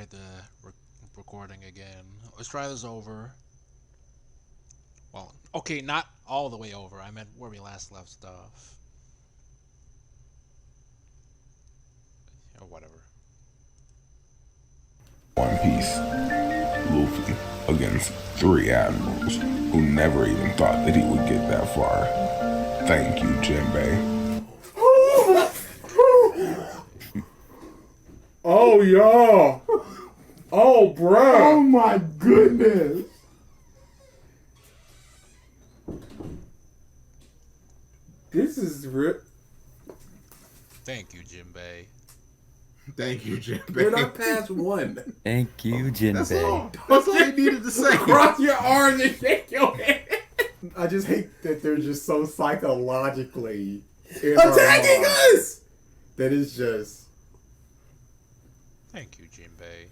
try the recording again. Let's try this over. Well, okay, not all the way over. I meant where we last left stuff. Or whatever. One Piece. Luffy against 3 admirals who never even thought that he would get that far. Thank you, Jinbei. Oh, y'all. Oh, bro. Oh, my goodness. This is real. Thank you, Jinbei. Thank you, Jinbei. We're not past one. Thank you, Jinbei. That's all you needed to say. Cross your arms and shake your head. I just hate that they're just so psychologically in our Attacking minds us! that it's just... Thank you, Jinbei.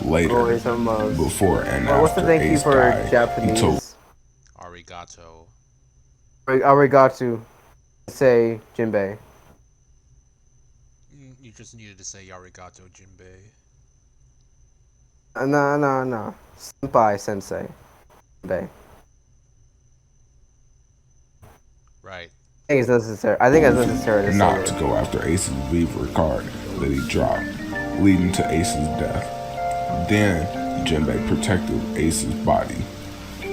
Later, Always almost. before and Well, what's the after thank you Ace for died, he Japanese? told Arigato. Arigato. Say Jinbei. You just needed to say arigato, Jinbei. No. Senpai sensei. Jinbei. Right. I think it's necessary. I think it's necessary to say not it. to go after Ace's Viva card that he dropped, leading to Ace's death. Then, Jinbei protected Ace's body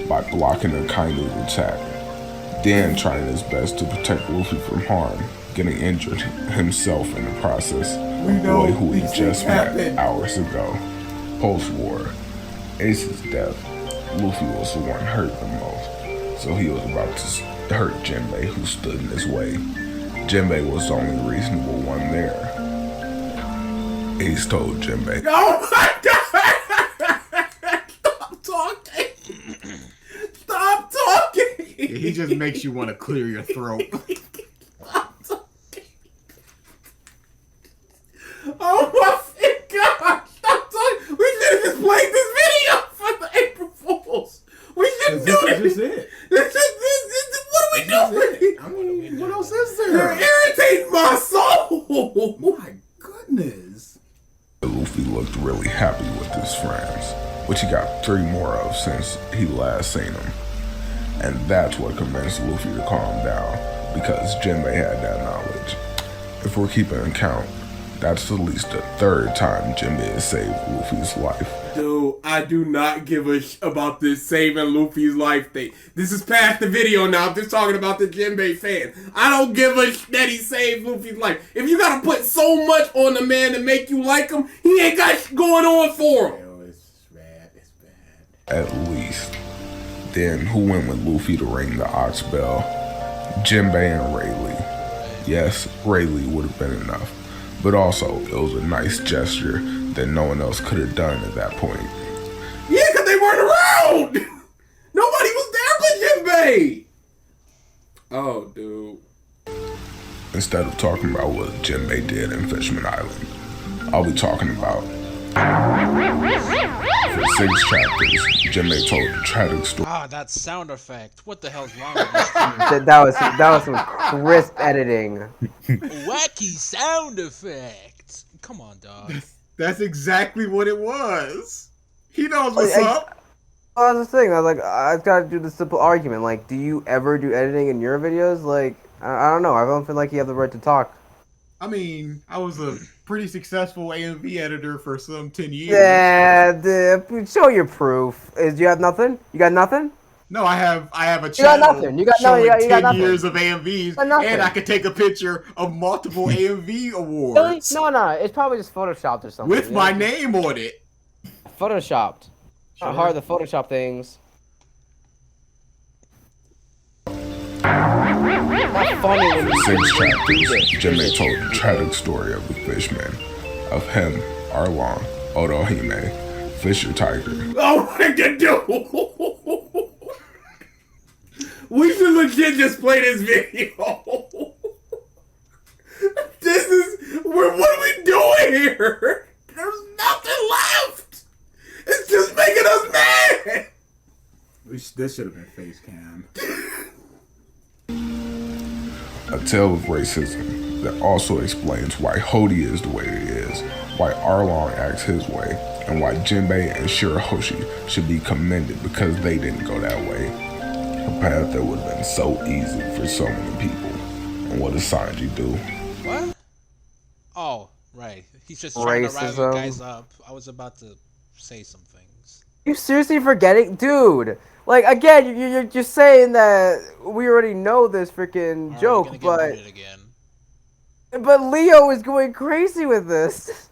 by blocking Akaino's attack, then trying his best to protect Luffy from harm, getting injured himself in the process. We know Boy who he these just things met happen. hours ago. Post-war, Ace's death, Luffy was the one hurt the most, so he was about to hurt Jinbei, who stood in his way. Jinbei was the only reasonable one there. Ace told Jinbei, Oh my god! Stop talking! Stop talking! He just makes you want to clear your throat. Stop talking! Oh my god! Stop talking! We should have just played this video for the April Fools! We shouldn't do That's this! just it. What are we doing? I mean, what else is You're there? irritating my soul! My goodness. Luffy looked really happy with his friends, which he got 3 more of since he last seen them. And that's what convinced Luffy to calm down, because Jinbei had that knowledge. If we're keeping count, that's at least the 3rd time Jinbei has saved Luffy's life. Dude, I do not give a about this saving Luffy's life thing. This is past the video now. I'm just talking about the Jinbei fan. I don't give a that he saved Luffy's life. If you gotta put so much on the man to make you like him, he ain't got shit going on for him. Oh, it's bad. It's bad. At least. Then who went with Luffy to ring the Ox Bell? Jinbei and Rayleigh. Yes, Rayleigh would have been enough. But also, it was a nice gesture that no one else could have done at that point. Yeah, because they weren't around. Nobody was there but Jinbei. Oh, dude. Instead of talking about what Jinbei did in Fishman Island, I'll be talking about. For 6 chapters, Jinbei told a tragic story. Ah, that sound effect. What the hell's wrong with this? That was some crisp editing. Wacky sound effects. Come on, dog. That's exactly what it was. He knows what's up. Well, that's the thing. I was like, I've got to do the simple argument. Like, do you ever do editing in your videos? Like, I don't know. I don't feel like you have the right to talk. I mean, I was a pretty successful AMV editor for some 10 years. Yeah, show your proof. You have nothing? You got nothing? No, I have a got channel nothing. You got no- showing you got 10 nothing. years of AMVs, got nothing. and I could take a picture of multiple AMV Really? awards No. It's probably just photoshopped or something. with you my know? name on it. Photoshopped. Sure. Not hard to Photoshop things. Not funny when you 6 do chapters, this. Jinbei told the tragic story of the Fishman, of him, Arlong, Otohime, Fisher Tiger. Oh my god, dude. We should legit just play this video. This is what are we doing here? There's nothing left. It's just making us mad. This should have been face cam. A tale of racism that also explains why Hody is the way he is, why Arlong acts his way, and why Jinbei and Shirahoshi should be commended because they didn't go that way. A path that would have been so easy for so many people. And what does Sanji do? What? Oh, right. He's just trying to rile you Racism. guys up. I was about to say some things. You seriously forgetting, dude? Like again, you're just saying that we already know this freaking Are joke, you gonna get but muted again? Leo is going crazy with this.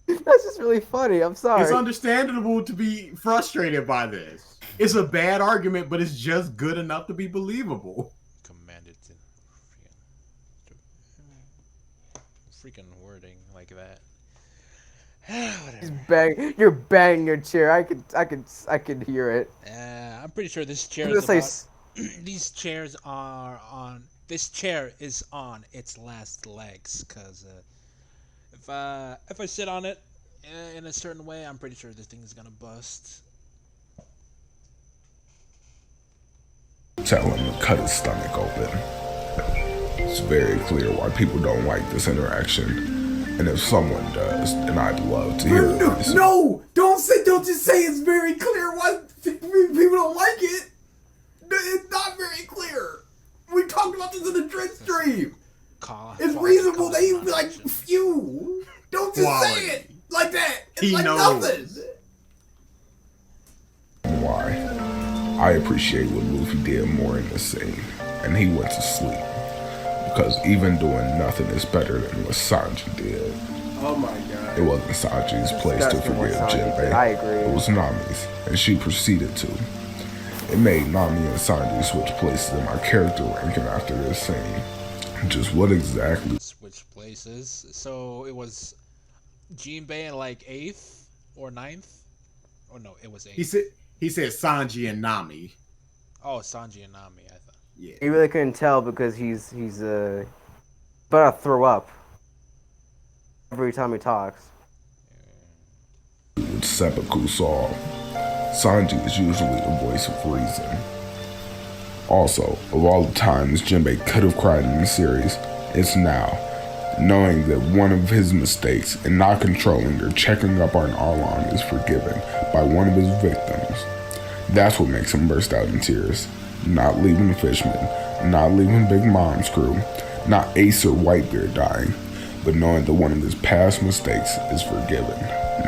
That's just really funny. I'm sorry. It's understandable to be frustrated by this. It's a bad argument, but it's just good enough to be believable. Commanded to freaking wording like that. Whatever. You're banging your chair. I could hear it. I'm pretty sure this chair I'm is gonna about, say these chairs are on. This chair is on its last legs, cause if I sit on it in a certain way, I'm pretty sure this thing is gonna bust. Tell him to cut his stomach open. It's very clear why people don't like this interaction. And if someone does, then I'd love to hear the reason. No, don't just say it's very clear why people don't like it. It's not very clear. We talked about this in the Dread stream. It's reasonable that you be like, phew. Don't just say it like that. It's He like knows. nothing. Why? I appreciate what Luffy did more in this scene, and he went to sleep. Because even doing nothing is better than what Sanji did. Oh my god. It wasn't Sanji's place to Disgusting what forgive Sanji Jinbei. did. I agree. It was Nami's, and she proceeded to. It made Nami and Sanji switch places in my character ranking after this scene. Just what exactly? Switch places. So it was Jinbei in like 8th or 9th? Oh no, it was 8th. He said Sanji and Nami. Oh, Sanji and Nami, I thought. Yeah. you really couldn't tell because he's about to throw up every time he talks. With seppuku solved. Sanji is usually the voice of reason. Also, of all the times Jinbei could have cried in the series, it's now, knowing that one of his mistakes in not controlling or checking up on Arlong is forgiven by one of his victims. That's what makes him burst out in tears. Not leaving the Fishmen, not leaving Big Mom's crew, not Ace or Whitebeard dying, but knowing that one of his past mistakes is forgiven.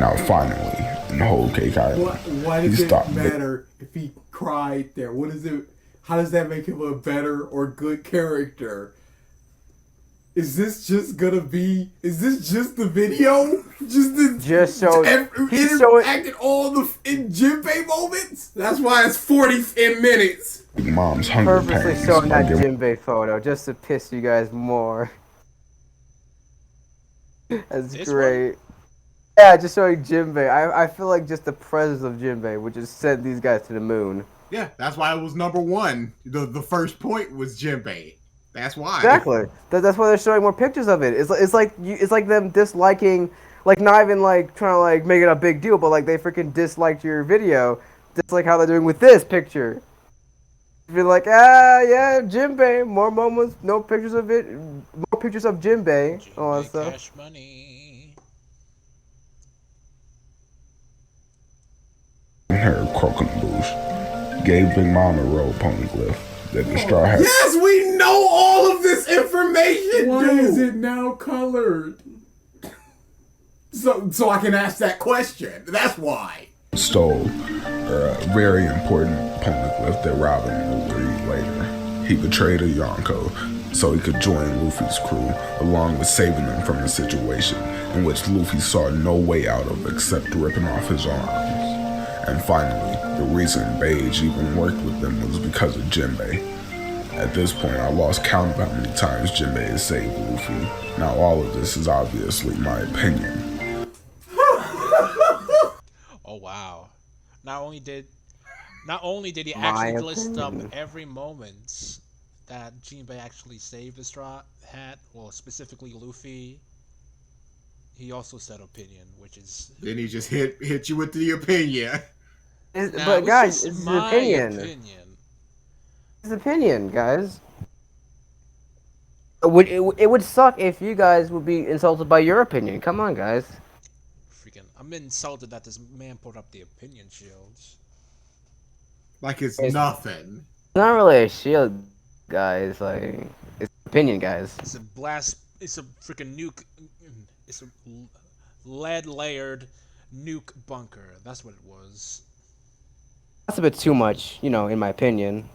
Now finally, in Whole Cake Island, Why he does it stopped matter if he cried there? What is it? How does that make him a better or good character? Is this just gonna be? Is this just the video? Just so he's interacting all the in Jinbei moments. That's why it's 40 minutes. Big Mom's hunger purposely pangs showing are that giving Jinbei photo just to piss you guys more. That's This great. Yeah, just showing Jinbei. I feel like just the presence of Jinbei would just send these guys to the moon. Yeah, that's why it was number one. The first point was Jinbei. That's why. Exactly. That's why they're showing more pictures of it. It's like them disliking, like not even like trying to like make it a big deal, but like they freaking disliked your video, just like how they're doing with this picture. Be like, yeah, Jinbei, more moments, no pictures of it, more pictures of Jinbei, all that Jinbei stuff. Cash Money. her Croquembouche, gave Big Mom a robe poneglyph that the straw hat. Yes, we know all of this information. Why is it now colored? So I can ask that question. That's why. Stole a very important poneglyph that Robin will read later. He betrayed a Yonko so he could join Luffy's crew, along with saving them from a situation in which Luffy saw no way out of except ripping off his arms. And finally, the reason Beige even worked with them was because of Jinbei. At this point, I lost count of how many times Jinbei has saved Luffy. Now all of this is obviously my opinion. Oh wow! Not only did he My actually list up opinion. every moment that Jinbei actually saved the Straw Hat, well specifically Luffy, he also said opinion, which is Then he just hit you with the opinion. Nah, But guys, it's, it's just his my opinion. opinion. His opinion, guys. It would suck if you guys would be insulted by your opinion. Come on, guys. Freaking, I'm insulted that this man put up the opinion shields. Like it's nothing. It's not really a shield, guys. Like it's opinion, guys. It's a blast. It's a freaking nuke. It's a lead-layered nuke bunker. That's what it was. That's a bit too much, you know, in my opinion.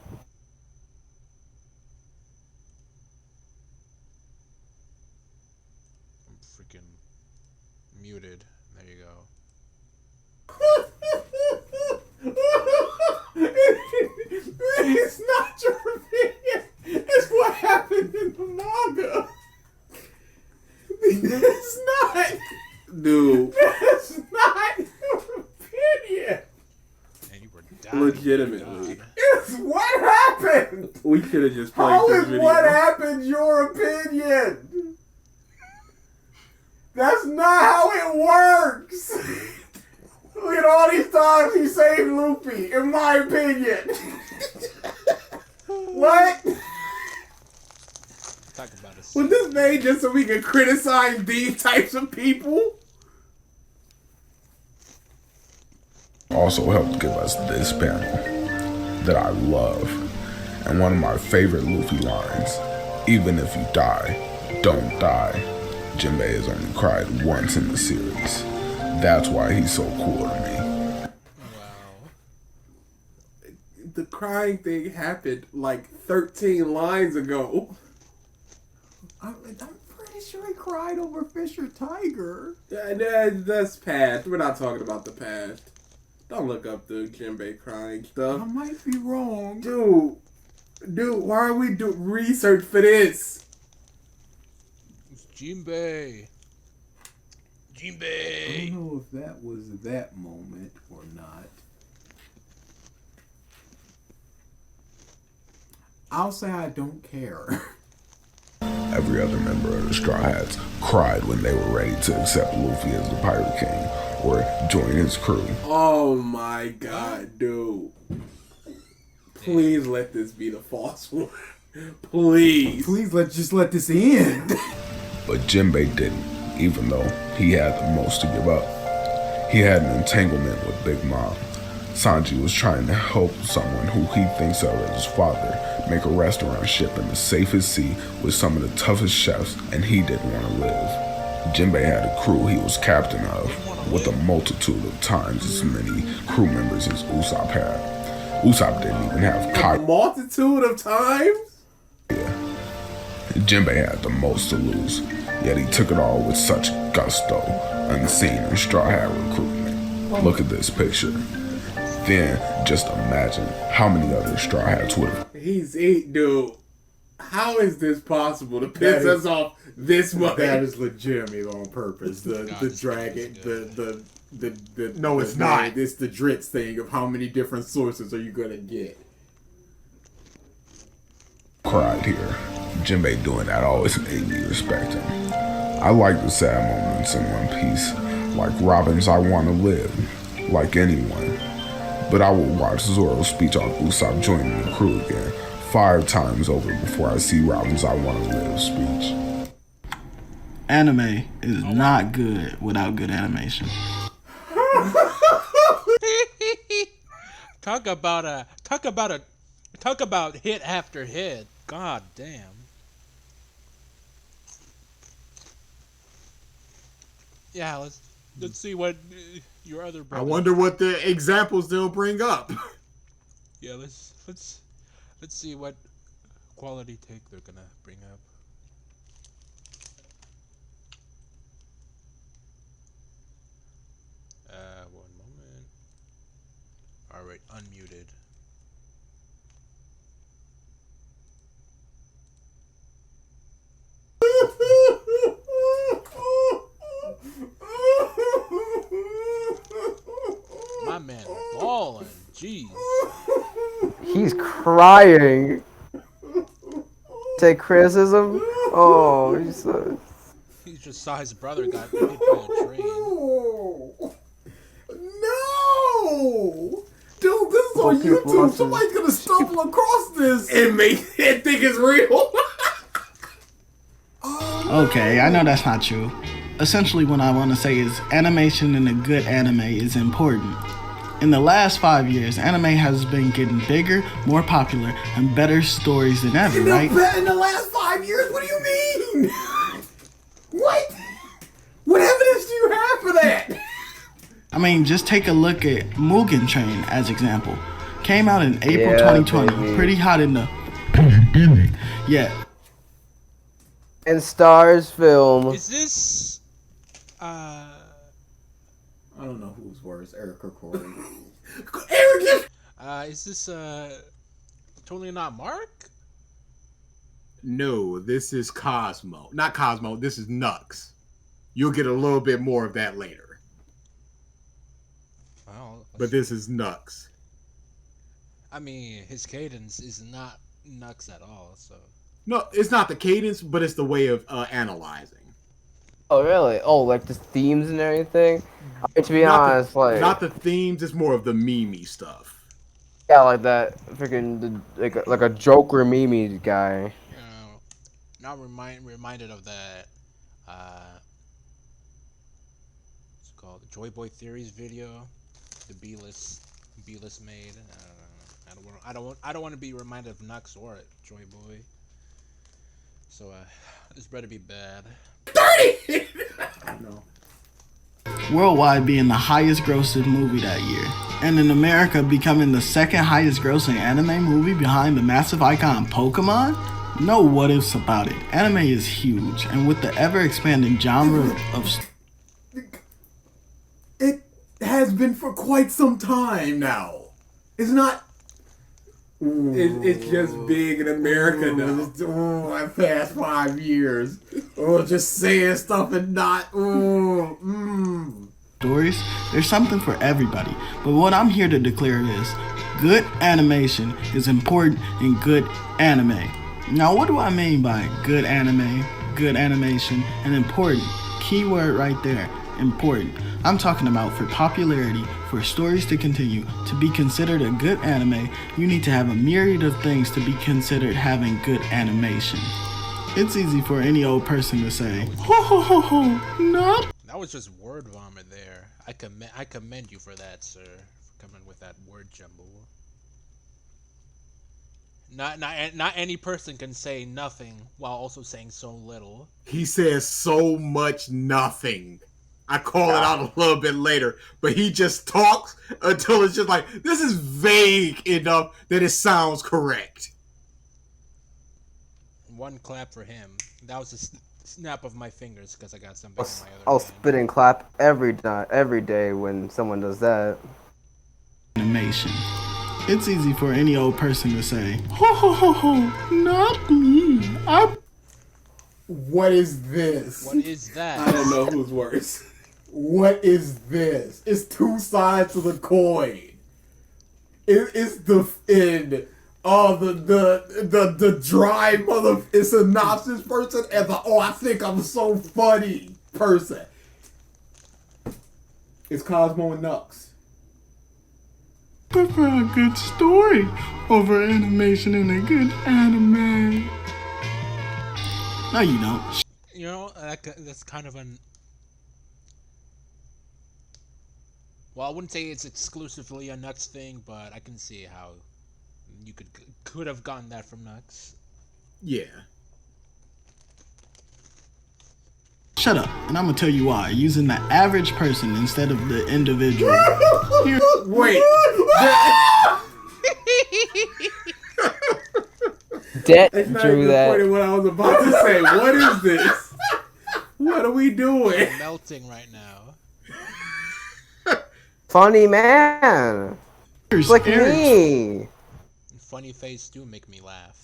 I'm freaking muted. There you go. It's not your opinion. It's what happened in the manga. It's not. Dude. It's not your opinion. And you were dying. Legitimately. God. It's what happened. We should have just played How this is video. what happened your opinion? That's not how it works. Look at all these times he saved Luffy, in my opinion. What? Talk about it. Was this made just so we can criticize these types of people? Also helped give us this panel that I love, and one of my favorite Luffy lines, even if you die, don't die. Jinbei has only cried once in the series. That's why he's so cool to me. Wow. The crying thing happened like 13 lines ago. I'm pretty sure he cried over Fisher Tiger. That's past. We're not talking about the past. Don't look up the Jinbei crying I stuff. might be wrong. Dude, why are we doing research for this? It's Jinbei. I Jinbei. don't know if that was that moment or not. I'll say I don't care. Every other member of the Straw Hats cried when they were ready to accept Luffy as the Pirate King or join his crew. Oh my god, dude. Please let this be the false one. Please. Please just let this end. But Jinbei didn't, even though he had the most to give up. He had an entanglement with Big Mom. Sanji was trying to help someone who he thinks of as his father make a restaurant ship in the safest sea with some of the toughest chefs, and he didn't want to live. Jinbei had a crew he was captain of, with a multitude of times as many crew members as Usopp had. Usopp didn't even have A Kai. multitude of times? Jinbei had the most to lose, yet he took it all with such gusto, unseen in Straw Hat recruitment. Look at this picture. Then, just imagine how many other Straw Hats would have. Dude. How is this possible to piss That is- us off this much? That is legitimately on purpose. The God, the this dragon, game is the No, it's not. It's the Dritz thing of how many different sources are you gonna get. Cried here. Jinbei doing that always made me respect him. I like the sad moments in One Piece, like Robin's I Want to Live, like anyone. But I will watch Zoro's speech on Usopp joining the crew again 5 times over before I see Robin's I Want to Live speech. Anime is not good without good animation. Talk about hit after hit. God damn. Yeah, let's see what your other I brother. wonder what the examples they'll bring up. Yeah, let's see what quality take they're gonna bring up. One moment. All right, unmuted. My man balling. Jeez. He's crying. Take criticism? Oh, he's so... He just saw his brother got hit by a train. No! Dude, this is on Oh, people YouTube. watching. Somebody's gonna stumble across this. It makes it think it's real. Okay, I know that's not true. Essentially, what I want to say is animation in a good anime is important. In the last 5 years, anime has been getting bigger, more popular, and better stories than ever, right? In the last 5 years? What do you mean? What? What evidence do you have for that? I mean, just take a look at Mugen Train as example. Came out in April Yeah, 2020, baby. pretty hot in the pandemic. Yeah, And Stars Film. Is this I don't know who's worse, Eric or Corey. Eric! is this totally not Mark? No, this is Cosmo. Not Cosmo, this is Nux. You'll get a little bit more of that later. Well, But this is Nux. I mean, his cadence is not Nux at all. So No, it's not the cadence, but it's the way of analyzing. Oh really? Oh, like the themes and everything. I mean, to be Not the- honest, like Not the themes, it's more of the meme stuff. yeah, like that freaking like a Joker meme guy. you know, now reminded of that. What's it called? The Joy Boy Theories video. The B-list made. I don't want to be reminded of Nux or Joy Boy. So this better be bad. No. worldwide being the highest grossing movie that year, and in America becoming the second highest grossing anime movie behind the massive icon Pokemon? No what ifs about it. Anime is huge, and with the ever expanding genre of It has been for quite some time now. It's not. It's just big in America now. Oh, the past 5 years. Oh, just saying stuff and not. stories, there's something for everybody. But what I'm here to declare is good animation is important in good anime. Now, what do I mean by good anime, good animation, and important? Keyword right there, important. I'm talking about for popularity, for stories to continue, to be considered a good anime, you need to have a myriad of things to be considered having good animation. It's easy for any old person to say, ho ho ho ho, not. That was just word vomit there. I commend you for that, sir. For coming with that word jumble. Not any person can say nothing while also saying so little. He says so much nothing. I call it out a little bit later, but he just talks until it's just like, this is vague enough that it sounds correct. One clap for him. That was a snap of my fingers because I got something in my other I'll hand. spit and clap every day when someone does that. Animation. It's easy for any old person to say, ho ho ho ho, not me. What is this? What is that? I don't know who's worse. What is this? It's two sides to the coin. It's the end. Oh, the dry mother is a synopsis person and the I think I'm so funny person. It's Cosmo and Nux. Prefer a good story over animation in a good anime. No, you don't. You know, that's kind of an... Well, I wouldn't say it's exclusively a Nux thing, but I can see how you could have gotten that from Nux. Yeah. Shut up, and I'm gonna tell you why. Using the average person instead of the individual. Here, Wait. Det It's not drew even that. funny what I was about to say. What is this? What are we doing? I'm melting right now. Funny man. here's It's like Eric. me. Funny face do make me laugh.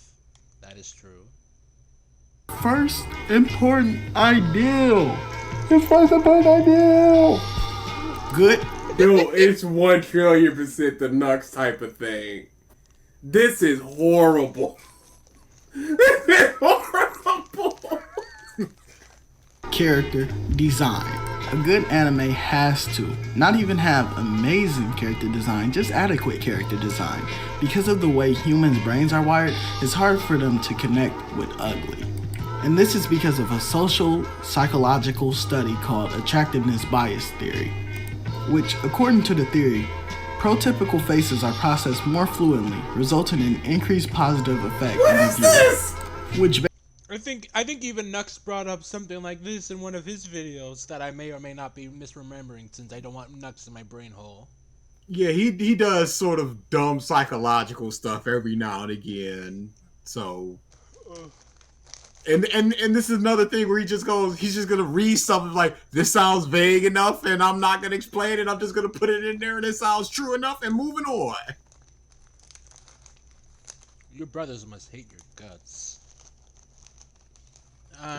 That is true. First important ideal. His first important ideal. Good. Yo, it's 1,000,000,000% the Nux type of thing. This is horrible. This is horrible. Character design. A good anime has to not even have amazing character design, just adequate character design. Because of the way humans' brains are wired, it's hard for them to connect with ugly. And this is because of a social psychological study called attractiveness bias theory, which, according to the theory, prototypical faces are processed more fluently, resulting in increased positive effect What on is the viewer, this? which I think even Nux brought up something like this in one of his videos that I may or may not be misremembering since I don't want Nux in my brain hole. Yeah, he does sort of dumb psychological stuff every now and again. So, and this is another thing where he's just gonna read something like, this sounds vague enough, and I'm not gonna explain it. I'm just gonna put it in there, and it sounds true enough, and moving on. Your brothers must hate your guts.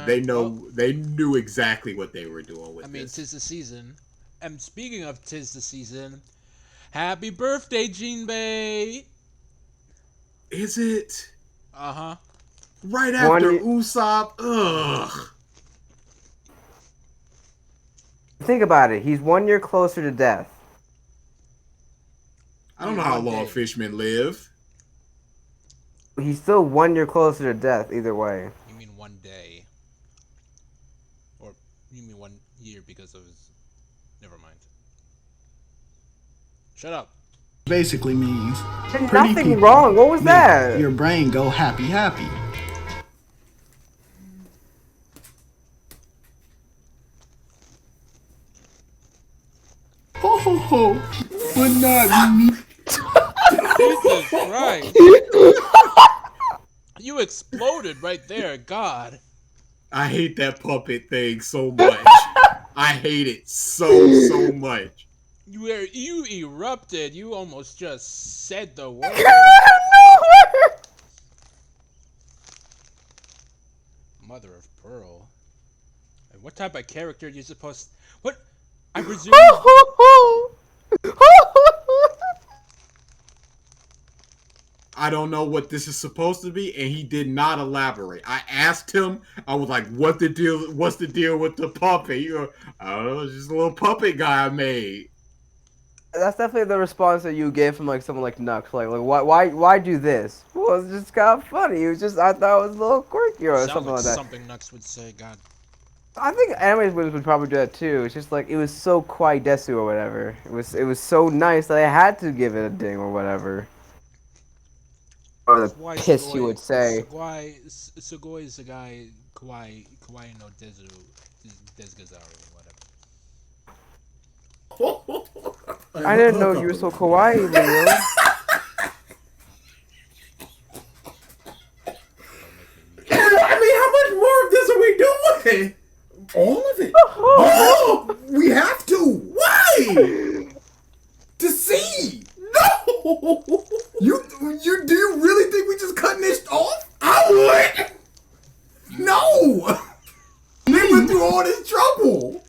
They Well, knew exactly what they were doing with I mean, this. tis the season. And speaking of tis the season, happy birthday, Jinbei! Is it Uh-huh. right after One- Usopp? Ugh. Think about it. He's 1 year closer to death. I don't know how One long day. fishmen live. He's still 1 year closer to death either way. You mean one day. Or you mean 1 year because of his... Never mind. Shut up. basically means There's pretty nothing people wrong. What was make that? your brain go happy happy. Ho ho ho, but not me. Jesus Christ! You exploded right there, God. I hate that puppet thing so much. I hate it so much. You erupted. You almost just said the word. Mother of pearl. And what type of character are you supposed? What? I presume. I don't know what this is supposed to be, and he did not elaborate. I asked him, I was like, what's the deal with the puppet? You go, I don't know, it's just a little puppet guy I made. That's definitely the response that you gave from like someone like Nux. Like why do this? Well, it's just kind of funny. It was just I thought it was a little quirky or Sounds something like that. something Nux would say. God. I think anime would probably do that too. It's just like it was so kawaii desu or whatever. It was so nice that I had to give it a ding or whatever. Or the Kawaii piss Sugoi- you would say. Sugoi is the guy. Kawaii no Desu Desgazari, whatever. I didn't know you were so kawaii, Leo. I mean, how much more of this are we doing? All of it. Oh, we have to. Why? To see. No. You do you really think we just cutting this off? I would. No. They went through all this trouble.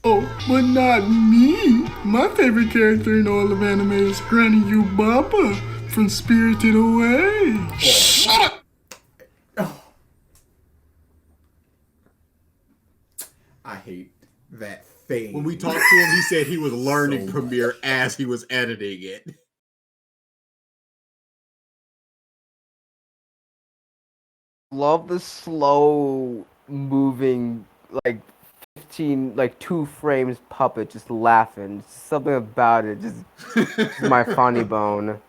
Oh, but not me. My favorite character in all of anime is Granny Yubaba from Spirited Away. Shut up. I hate that thing. When we talked to him, he said he was learning Premiere as he was editing it. Love the slow moving like 2 frames puppet just laughing. Something about it just my funny bone.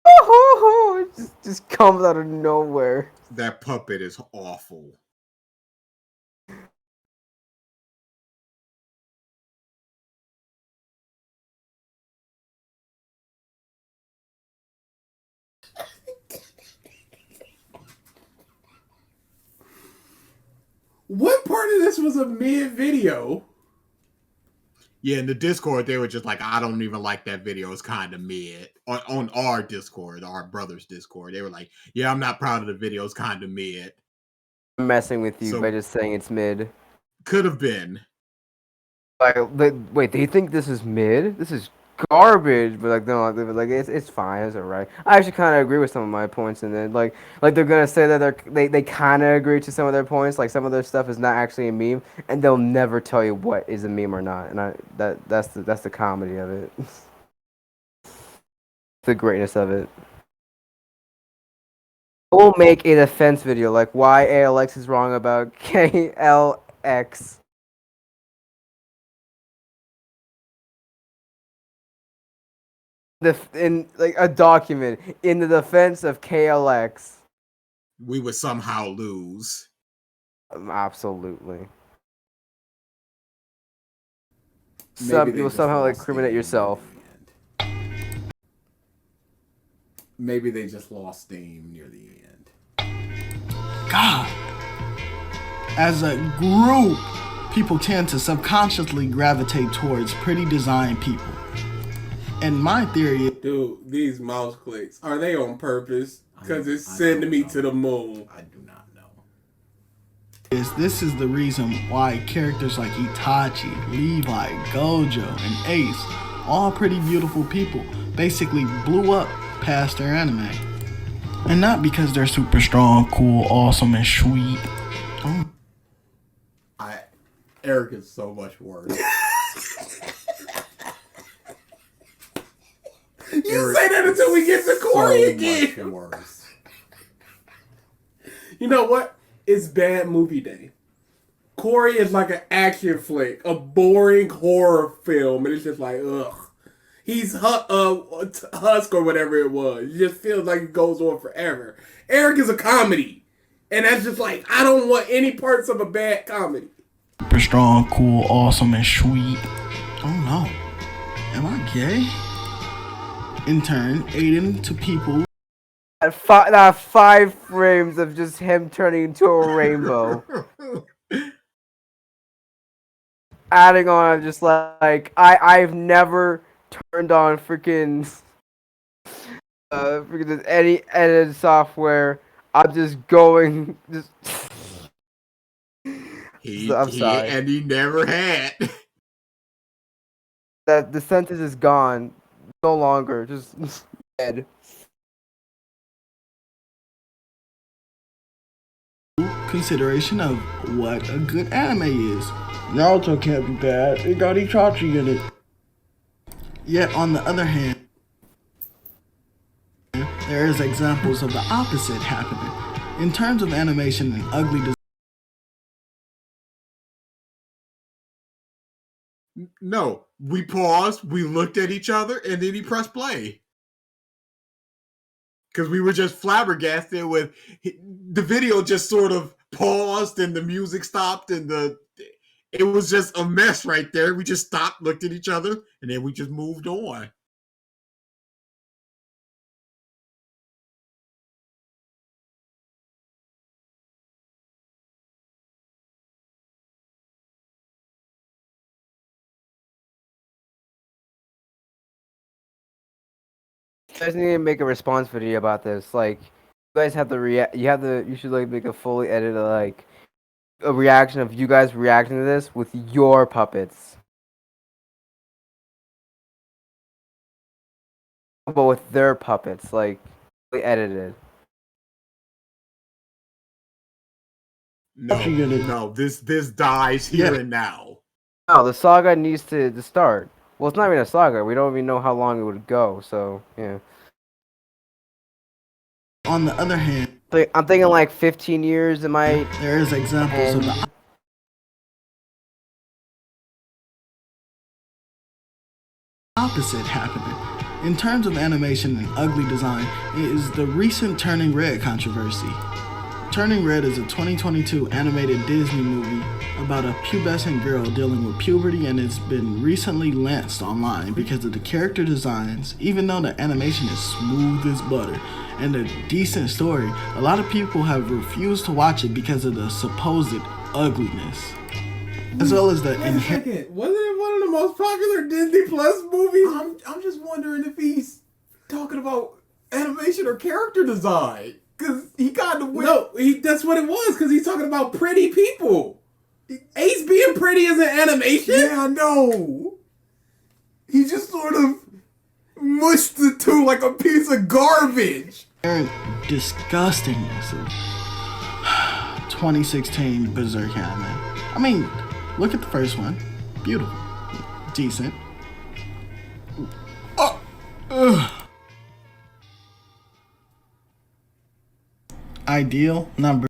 It just comes out of nowhere. That puppet is awful. What part of this was a mid video? Yeah, in the Discord, they were just like, I don't even like that video. It's kind of mid. On our Discord, our brother's Discord, they were like, yeah, I'm not proud of the video. It's kind of mid. I'm messing with you So- by just saying it's mid. Could have been. Like, wait, do you think this is mid? This is garbage. But like, no, like it's fine. It's alright. I actually kind of agree with some of my points, and then like they're gonna say that they kind of agree to some of their points. Like some of their stuff is not actually a meme, and they'll never tell you what is a meme or not. And that's the comedy of it. The greatness of it. We'll make a defense video like why ALX is wrong about KLX. In like a document in the defense of KLX. We would somehow lose. Absolutely. Maybe they You'll just somehow lost incriminate steam yourself. near the end. Maybe they just lost steam near the end. God. As a group, people tend to subconsciously gravitate towards pretty designed people. And my theory is, Dude, these mouse clicks, are they on purpose? Because it's I sending don't me know. to the moon. I do not know. this is the reason why characters like Itachi, Levi, Gojo, and Ace, all pretty beautiful people, basically blew up past their anime. And not because they're super strong, cool, awesome, and sweet. Eric is so much worse. You say that until we get to Corey again. So much worse. You know what? It's bad movie day. Corey is like an action flick, a boring horror film, and it's just like, ugh. He's Husk or whatever it was. It just feels like it goes on forever. Eric is a comedy, and that's just like, I don't want any parts of a bad comedy. Super strong, cool, awesome, and sweet. Oh no. Am I gay? In turn, aiding to people That 5 frames of just him turning into a rainbow. Adding on, just like I've never turned on freaking any edited software. I'm just going just. I'm sorry. And he never had. That the sentence is gone. No longer. Just dead. consideration of what a good anime is. Naruto can't be bad. It got Itachi in it. Yet on the other hand, there is examples of the opposite happening. In terms of animation and ugly design. No, we paused, we looked at each other, and then he pressed play. Because we were just flabbergasted with the video just sort of paused and the music stopped and it was just a mess right there. We just stopped, looked at each other, and then we just moved on. You guys need to make a response video about this. Like, you guys have to react. You should like make a fully edited like a reaction of you guys reacting to this with your puppets, but with their puppets, like fully edited. No, this dies here and now. No, the saga needs to start. Well, it's not even a saga. We don't even know how long it would go. So yeah. On the other hand, I'm thinking like 15 years. It might. there is examples of the opposite happening. In terms of animation and ugly design, it is the recent Turning Red controversy. Turning Red is a 2022 animated Disney movie about a pubescent girl dealing with puberty, and it's been recently lanced online because of the character designs. Even though the animation is smooth as butter and a decent story, a lot of people have refused to watch it because of the supposed ugliness. As well as the inherent. Wasn't it one of the most popular Disney Plus movies? I'm just wondering if he's talking about animation or character design. Because he kind of went. No, that's what it was, because he's talking about pretty people. Ace being pretty is an animation? Yeah, I know. He just sort of mushed the two like a piece of garbage. Disgustingness of 2016 Berserk anime. I mean, look at the first one. Beautiful. Decent. ideal number.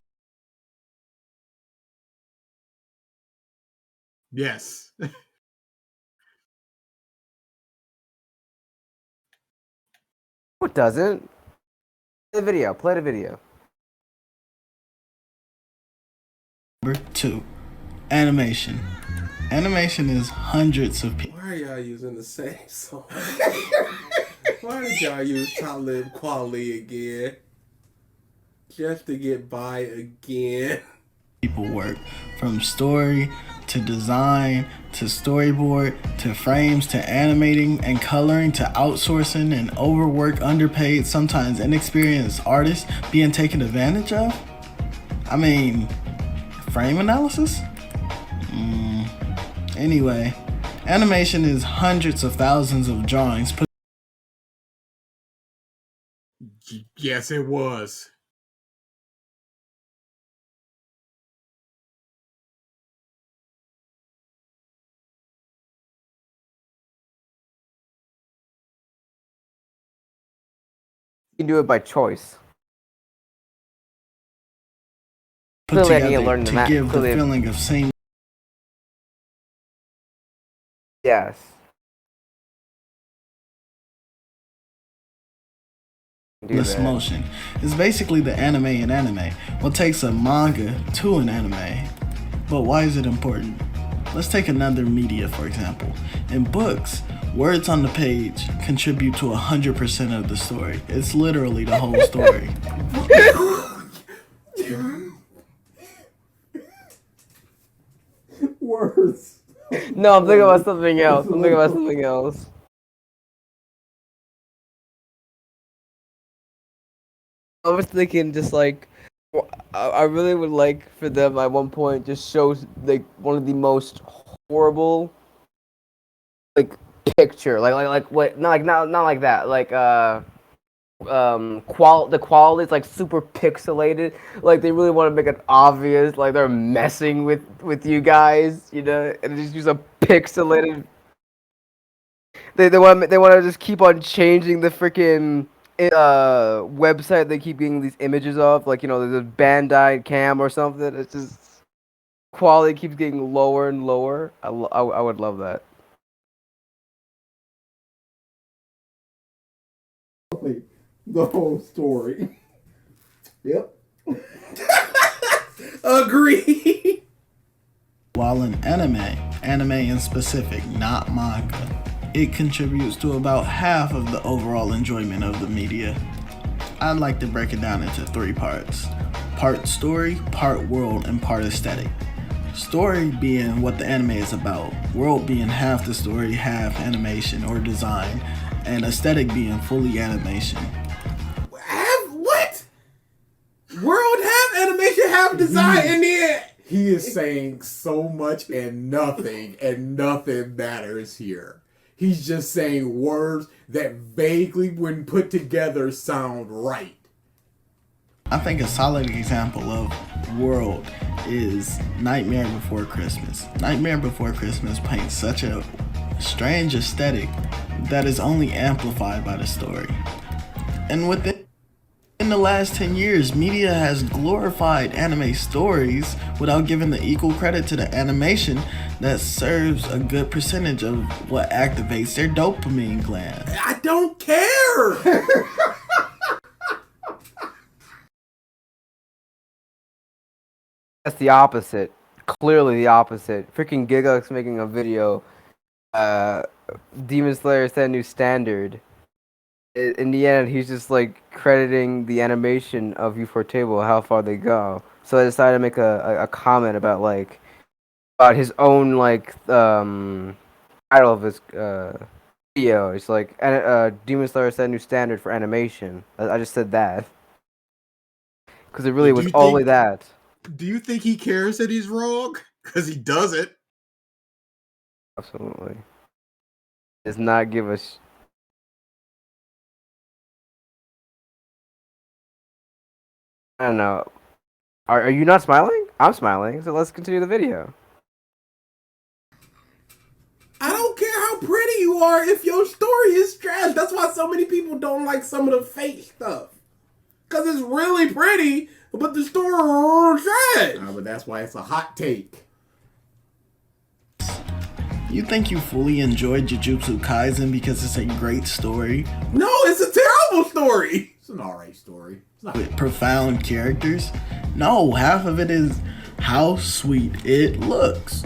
Yes. It doesn't. Play the video. Play the video. Number 2, animation. Animation is hundreds of people. Why are y'all using the same song? Why did y'all use Talib Kweli again? Just to get by again. People work from story to design to storyboard to frames to animating and coloring to outsourcing and overworked, underpaid, sometimes inexperienced artists being taken advantage of. I mean, frame analysis? Anyway, animation is hundreds of thousands of drawings put. Yes, it was. You can do it by choice. Put Clearly, I need to together learn to that. give the Clearly- feeling of same. Yes. Do This that. motion is basically the anime in anime. What takes a manga to an anime? But why is it important? Let's take another media for example. In books, words on the page contribute to 100% of the story. It's literally the whole story. Words. No, I'm thinking about something else. I'm thinking about something else. I was thinking just like, I really would like for them at one point just show like one of the most horrible like picture like what not like that like the quality is like super pixelated, like they really want to make it obvious like they're messing with you guys, you know, and just use a pixelated. They want to just keep on changing the freaking website they keep getting these images of, like, you know, there's a Bandai Cam or something. It's just quality keeps getting lower and lower. I would love that. The whole story. Yep. Agree. While in anime in specific, not manga, it contributes to about half of the overall enjoyment of the media. I'd like to break it down into 3 parts. Part story, part world, and part aesthetic. Story being what the anime is about, world being half the story, half animation or design, and aesthetic being fully animation. What? World have animation, have design in there. He is saying so much and nothing matters here. He's just saying words that vaguely, when put together, sound right. I think a solid example of world is Nightmare Before Christmas. Nightmare Before Christmas paints such a strange aesthetic that is only amplified by the story. And within the last 10 years, media has glorified anime stories without giving the equal credit to the animation that serves a good percentage of what activates their dopamine gland. I don't care. That's the opposite. Clearly the opposite. Freaking Gigax making a video. Demon Slayer set a new standard. In the end, he's just like crediting the animation of U4Table, how far they go. So I decided to make a comment about like about his own like title of his video. It's like Demon Slayer set a new standard for animation. I just said that because it really Do was you only think- that. Do you think he cares that he's wrong? Because he doesn't. Absolutely. Does not give us. I don't know. Are you not smiling? I'm smiling, so let's continue the video. I don't care how pretty you are if your story is trash. That's why so many people don't like some of the fake stuff. Because it's really pretty, But the story trash. But that's why it's a hot take. You think you fully enjoyed Jujutsu Kaisen because it's a great story No, it's a terrible story. It's an alright story. It's not. with profound characters? No, half of it is how sweet it looks.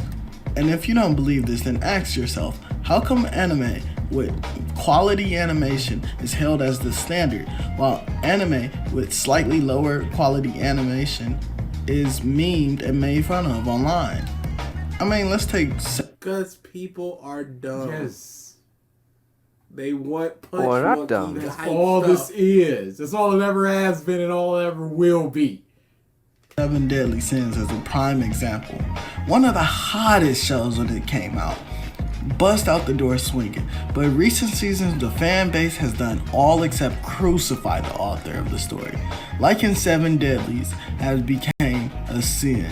And if you don't believe this, then ask yourself, how come anime with quality animation is held as the standard, while anime with slightly lower quality animation is memed and made fun of online? I mean, let's take Because people are dumb. Yes. They want punch Well, not monkey dumb. That's type all stuff. this is. That's all it ever has been and all it ever will be. Seven Deadly Sins as a prime example. One of the hottest shows when it came out. Bust out the door swinging. But in recent seasons, the fan base has done all except crucify the author of the story. Like in Seven Deadlies, has became a sin.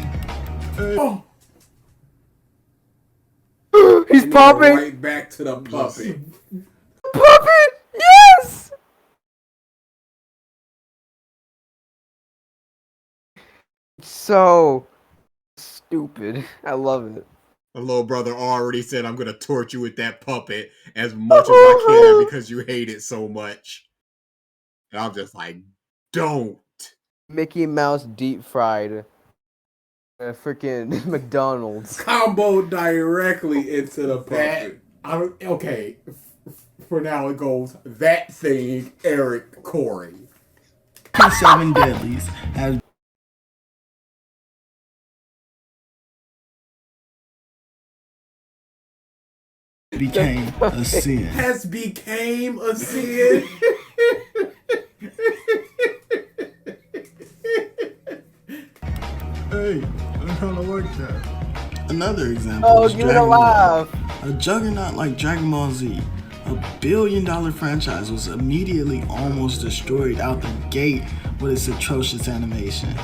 Oh, He's And popping. right back to the puppet. Puppet. Yes. So stupid. I love it. my little brother already said I'm gonna torture you with that puppet as much as I can because you hate it so much. And I'm just like, don't. Mickey Mouse deep fried. Freaking McDonald's. Combo directly into the That puppet. okay. For now it goes that thing, Eric Corey. Seven Deadlies has became a sin. Has became a sin. Hey, I'm trying to work that. Another example Oh, is give it a Dragon Ball. laugh. A juggernaut like Dragon Ball Z, a $1 billion franchise, was immediately almost destroyed out the gate with its atrocious animation.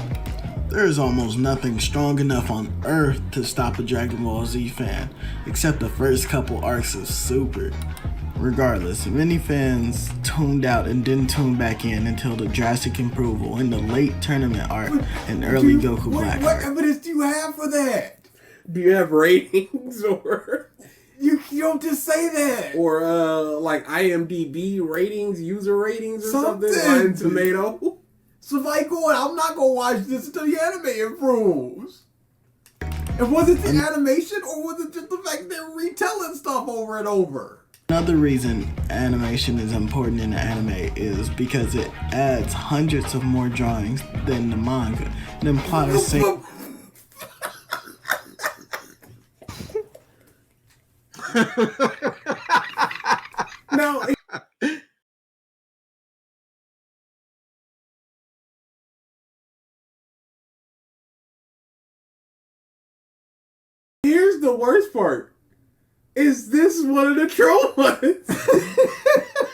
There is almost nothing strong enough on Earth to stop a Dragon Ball Z fan, except the first couple arcs of Super. Regardless, many fans tuned out and didn't tune back in until the drastic improvement in the late tournament arc and early Goku Black What arc. evidence do you have for that? Do you have ratings or You don't just say that. like IMDb ratings, user ratings or something? Something. Rotten Tomato. So like, I'm not gonna watch this until the anime improves. And was it the animation or was it just the fact they're retelling stuff over and over? Another reason animation is important in the anime is because it adds hundreds of more drawings than the manga and implies same Now, here's the worst part. Is this one of the troll ones?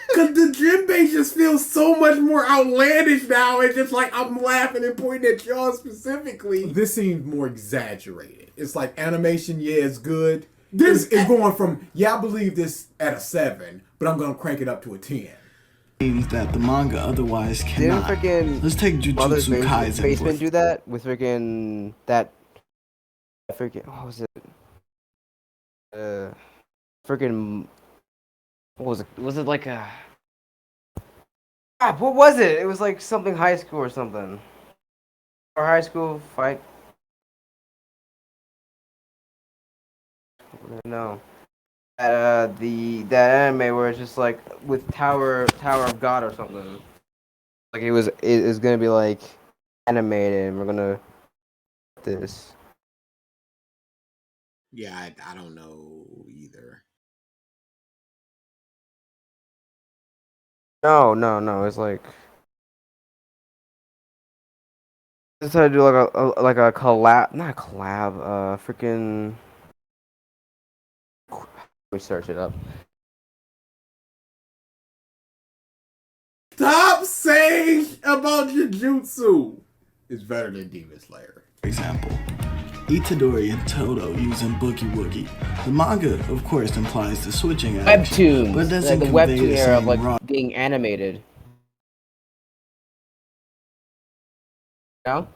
Because the Jinbei just feels so much more outlandish now. It's just like I'm laughing and pointing at y'all specifically. This seems more exaggerated. It's like animation, yeah, it's good. This- It's going from, yeah, I believe this at a 7, but I'm gonna crank it up to a 10. themes that the manga otherwise Didn't cannot. freaking Let's take Mother's Jujutsu Kaisen. Basement do that with freaking that freaking what was it? Freaking what was it? Was it like a what was it? It was like something high school or something. Or high school fight. No. That anime where it's just like with Tower of God or something. Like it's gonna be like animated and we're gonna this. Yeah, I don't know either. No. It's like just try to do like a collab, not a collab. Freaking. We search it up. Stop saying about Jujutsu. It's better than Demon Slayer. For example, Itadori and Toto using Boogie Woogie. The manga, of course, implies the switching action, Webtoons. but doesn't The convey webtoon the era of same like raw being animated. No.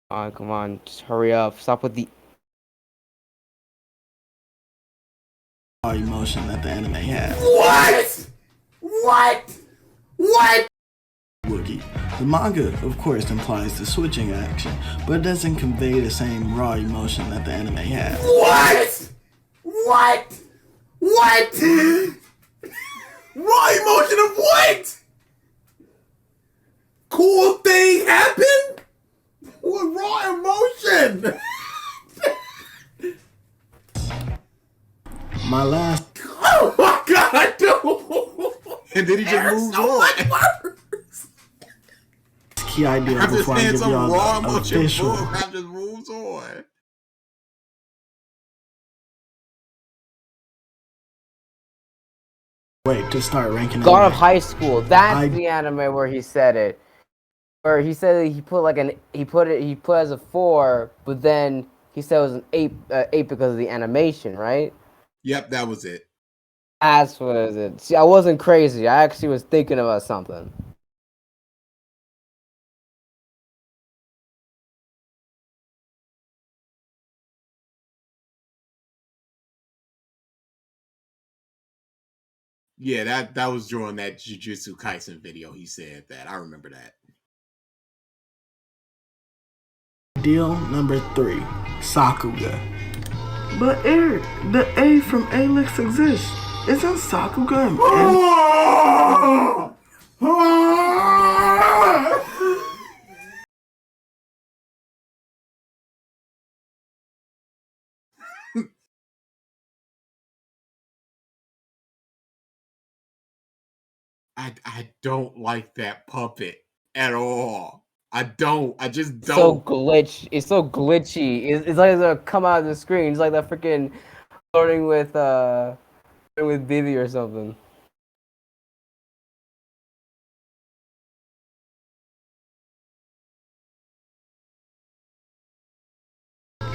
Come on, just hurry up. Stop with the. Emotion that the anime has. What? What? What? Wookie. The manga, of course, implies the switching action, but it doesn't convey the same raw emotion that the anime has. What? What? What? Raw emotion of what? Cool thing happened? What raw emotion? My last Oh my god, dude! And then he just There's moved so on. much worse. key idea I'm just before I saying give some y'all raw the emotion. official Boom, that just moves on. way to start ranking God of anime. High School. That's I- the anime where he said it. Where he said that he put like he put as a 4, but then he said it was an 8 because of the animation, right? Yep, that was it. That's what is it. See, I wasn't crazy. I actually was thinking about something. Yeah, that was during that Jujutsu Kaisen video. He said that. I remember that. Deal number 3, Sakuga. But Eric, the A from Alex exists. Isn't Sakuga an I don't like that puppet at all. I don't. I just So don't. It's so glitchy. It's like it's gonna come out of the screen. It's like that freaking flirting with Vivi or something.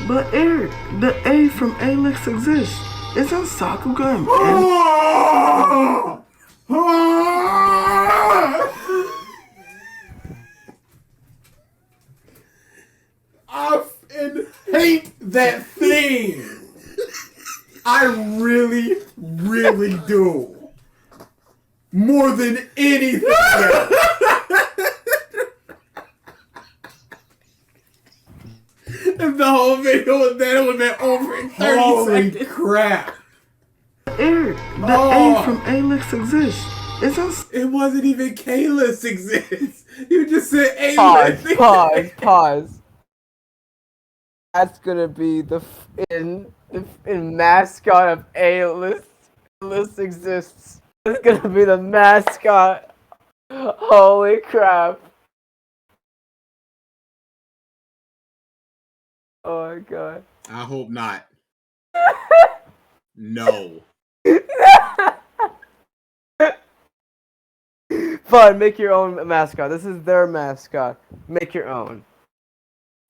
But Eric, the A from Alex exists. Isn't Sakuga an I hate that thing. I really, really do. More than anything else. If the whole video was that, it would have been over in 30 Holy seconds. crap. Eric, the A from Alex exists. Isn't It wasn't even Kalis exists. You just said Pause. A-list. Pause. That's gonna be the mascot of A-list. A-list exists. It's gonna be the mascot. Holy crap. Oh my god. I hope not. No. Fine, make your own mascot. This is their mascot. Make your own.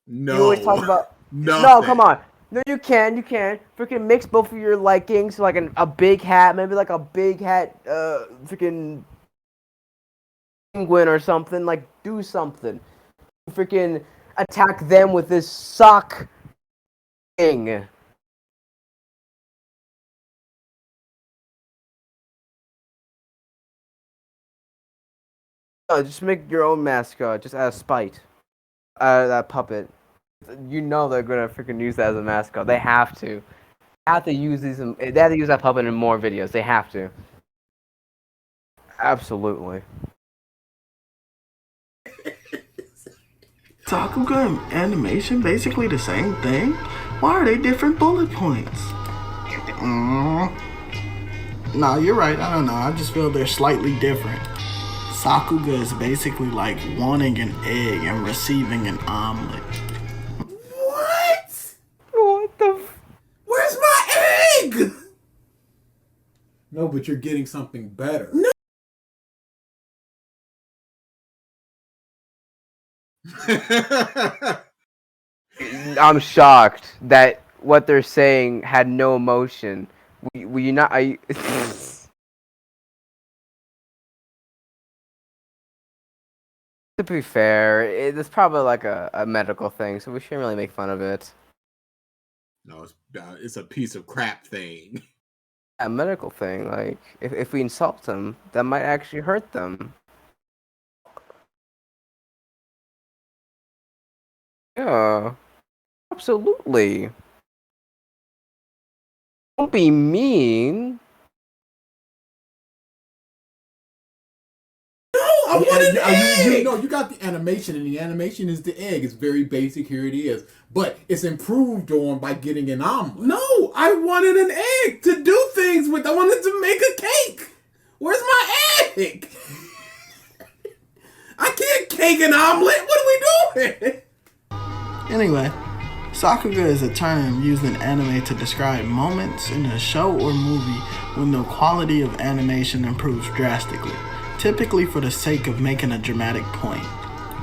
No. You always talk about. Nothing. No, come on. No, you can. Freaking mix both of your likings, like a big hat, maybe like a big hat, freaking penguin or something. Like, do something. Freaking attack them with this sock thing. No, just make your own mascot, just out of spite. That puppet. You know they're gonna freaking use that as a mascot. They have to. They have to use these. They have to use that puppet in more videos. They have to. Absolutely. Sakuga and animation basically the same thing? Why are they different bullet points? Nah, you're right. I don't know. I just feel they're slightly different. Sakuga is basically like wanting an egg and receiving an omelet. What? What the? Where's my egg? No, but you're getting something better. No. I'm shocked that what they're saying had no emotion. Were you not? Are you? To be fair, it's probably like a medical thing, so we shouldn't really make fun of it. No, it's a piece of crap thing. A medical thing, like if we insult them, that might actually hurt them. Yeah, absolutely. Don't be mean. I want an egg! No, you got the animation, and the animation is the egg. It's very basic. Here it is, but it's improved on by getting an omelet. No, I wanted an egg to do things with. I wanted to make a cake. Where's my egg? I can't cake an omelet. What are we doing? Anyway, Sakuga is a term used in anime to describe moments in a show or movie when the quality of animation improves drastically, typically for the sake of making a dramatic point,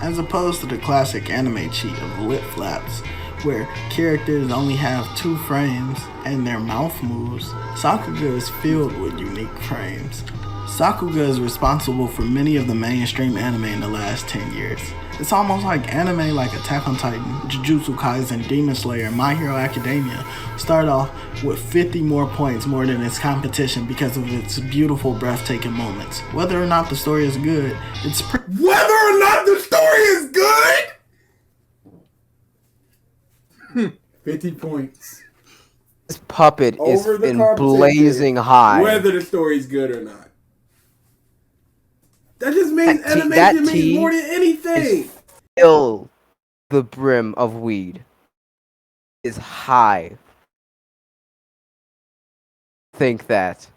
as opposed to the classic anime cheat of lip flaps, where characters only have 2 frames and their mouth moves. Sakuga is filled with unique frames. Sakuga is responsible for many of the mainstream anime in the last 10 years. It's almost like anime like Attack on Titan, Jujutsu Kaisen, Demon Slayer, My Hero Academia start off with 50 more points more than its competition because of its beautiful, breathtaking moments. Whether or not the story is good, it's Whether or not the story is good? 50 points. This puppet is Over the in competition, blazing high. Whether the story is good or not. That just means That animation tea means more than anything. Fill the brim of weed is high. Think that.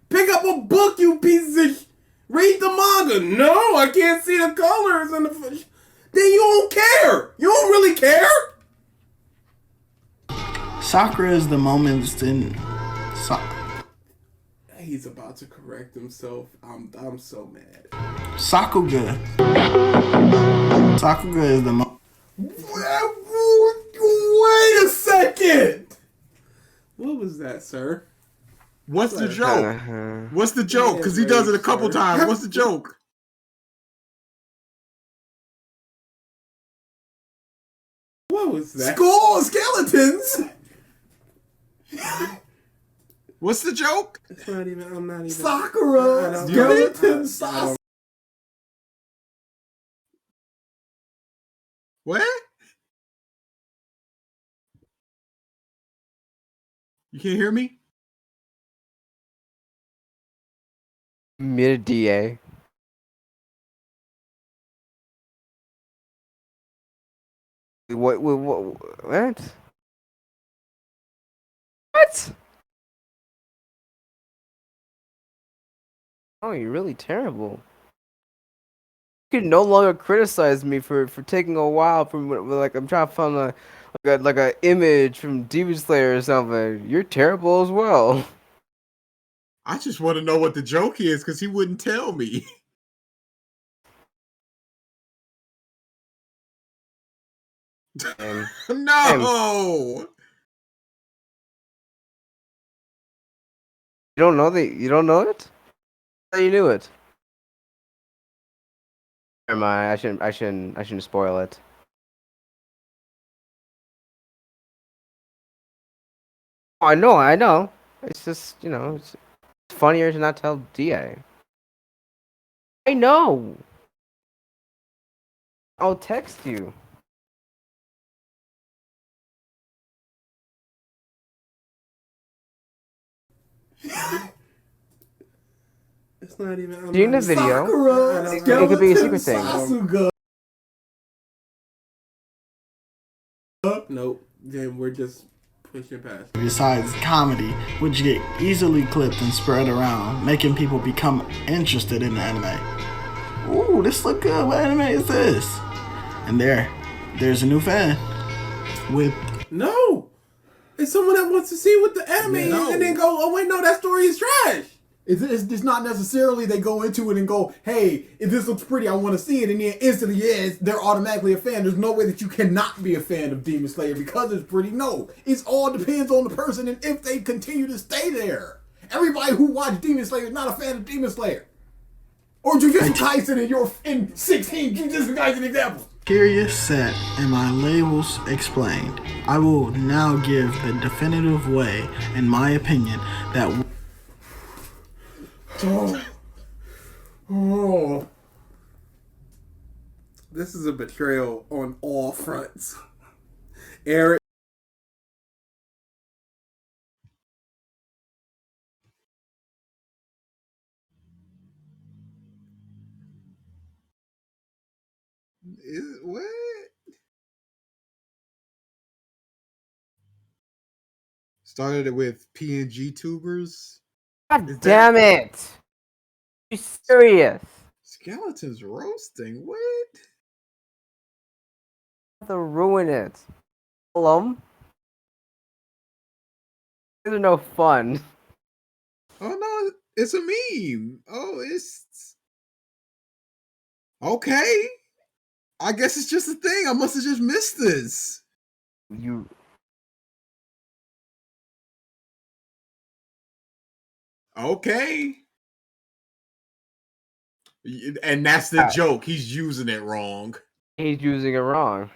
Pick up a book, you piece of read the manga. No, I can't see the colors and the. Then you don't care. You don't really care. Sakura is the moments in. He's about to correct himself. I'm so mad. Sakuga. Sakuga is the Wait a second. What was that, sir? What's the joke? What's the joke? Because he does it a couple times. What's the joke? What was that? Skull skeletons. What's the joke? It's not even. I'm not even. Sakura skeleton sauce. What? You can't hear me? Mid-DA. What? What? Oh, you're really terrible. You can no longer criticize me for taking a while from like I'm trying to find like a image from Demon Slayer or something. You're terrible as well. I just want to know what the joke is because he wouldn't tell me. No. You don't know you don't know it? I thought you knew it. Never mind. I shouldn't spoil it. Oh, I know. It's just, it's funnier to not tell DA. I know. I'll text you. It's not even. See in the video. Sakura It could be a secret thing. Sasuga. Nope. Then we're just pushing past. Besides comedy, which get easily clipped and spread around, making people become interested in the anime. Ooh, this look good. What anime is this? And there's a new fan with. No, it's someone that wants to see what the anime is, and then go, "Oh wait, no, that story is trash." It's not necessarily they go into it and go, hey, if this looks pretty, I want to see it, and then instantly, they're automatically a fan. There's no way that you cannot be a fan of Demon Slayer because it's pretty. No, it all depends on the person and if they continue to stay there. Everybody who watched Demon Slayer is not a fan of Demon Slayer. Or Jujutsu Kaisen in 16 Jujutsu Kaisen examples. Criteria set and my labels explained, I will now give the definitive way, in my opinion, that Oh. This is a betrayal on all fronts. Eric. What? Started it with PNG tubers. God damn it! You serious? Skeletons roasting. What? To ruin it. These are no fun. Oh no, it's a meme. Oh, it's okay. I guess it's just a thing. I must have just missed this. You. Okay. And that's the joke. He's using it wrong. He's using it wrong.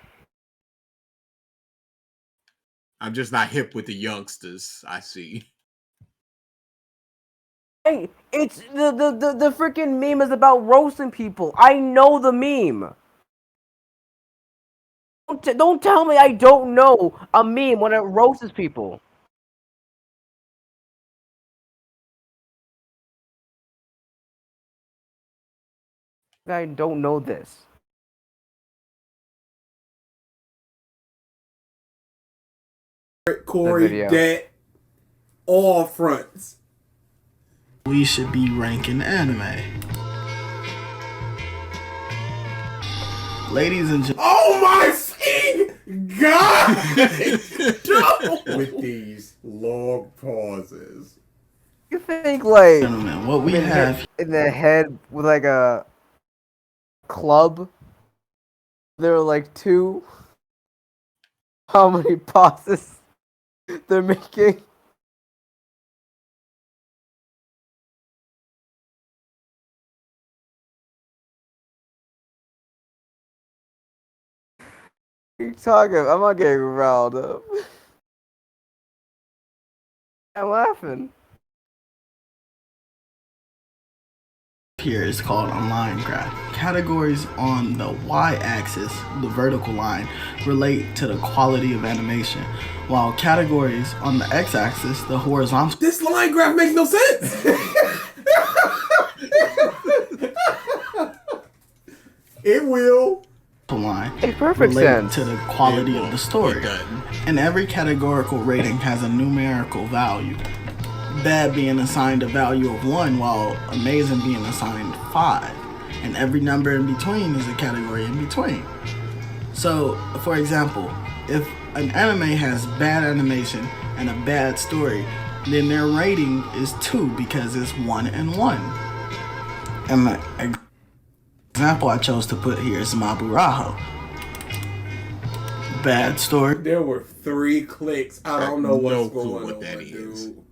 I'm just not hip with the youngsters, I see. Hey, it's the freaking meme is about roasting people. I know the meme. Don't tell me I don't know a meme when it roasts people. I don't know this. Corey, that all fronts. we should be ranking anime. Ladies and gentlemen. Oh my fucking God! With these long pauses. You think like Gentlemen, what we have in the head with like a club? There are like two. How many pauses they're making? You talking? I'm not getting riled up. I'm laughing. here is called a line graph. Categories on the y-axis, the vertical line, relate to the quality of animation, while categories on the x-axis, the horizontal. This line graph makes no sense. It will. Line Makes perfect relate sense. to the quality of the story, and every categorical rating has a numerical value. Bad being assigned a value of 1, while amazing being assigned 5, and every number in between is a category in between. So, for example, if an anime has bad animation and a bad story, then their rating is 2 because it's 1 and 1. And the example I chose to put here is Maburaho. Bad story. There were 3 clicks. I don't know what's clue going what on, that is. dude.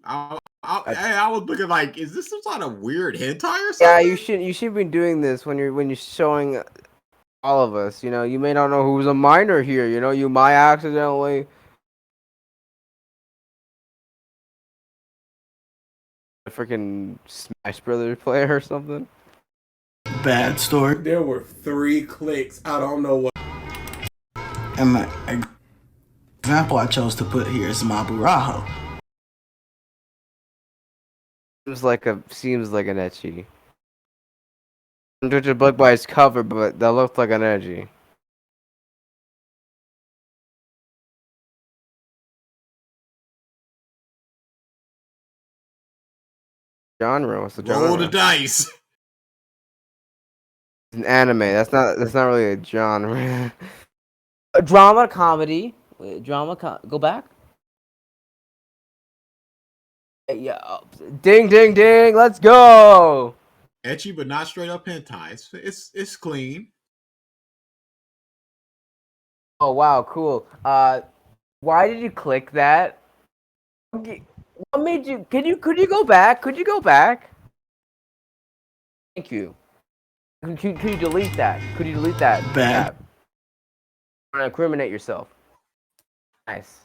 I was looking like, is this some sort of weird hentai or something? Yeah, you should be doing this when you're showing all of us. You know, you may not know who's a minor here. You know, you might accidentally. A freaking Smash Brothers player or something. Bad story. There were 3 clicks. I don't know what. And the example I chose to put here is Maburaho. Seems like an ecchi. I'm judging a book by its cover, but that looks like an ecchi. Genre? What's the genre? Roll the dice. It's an anime. That's not really a genre. A drama comedy. Wait, go back. Yeah. Ding ding ding. Let's go. Ecchi, but not straight up hentai. It's clean. Oh wow, cool. Why did you click that? What made you? Could you go back? Could you go back? Thank you. Could you delete that? Could you delete that? Bad. Trying to incriminate yourself. Nice.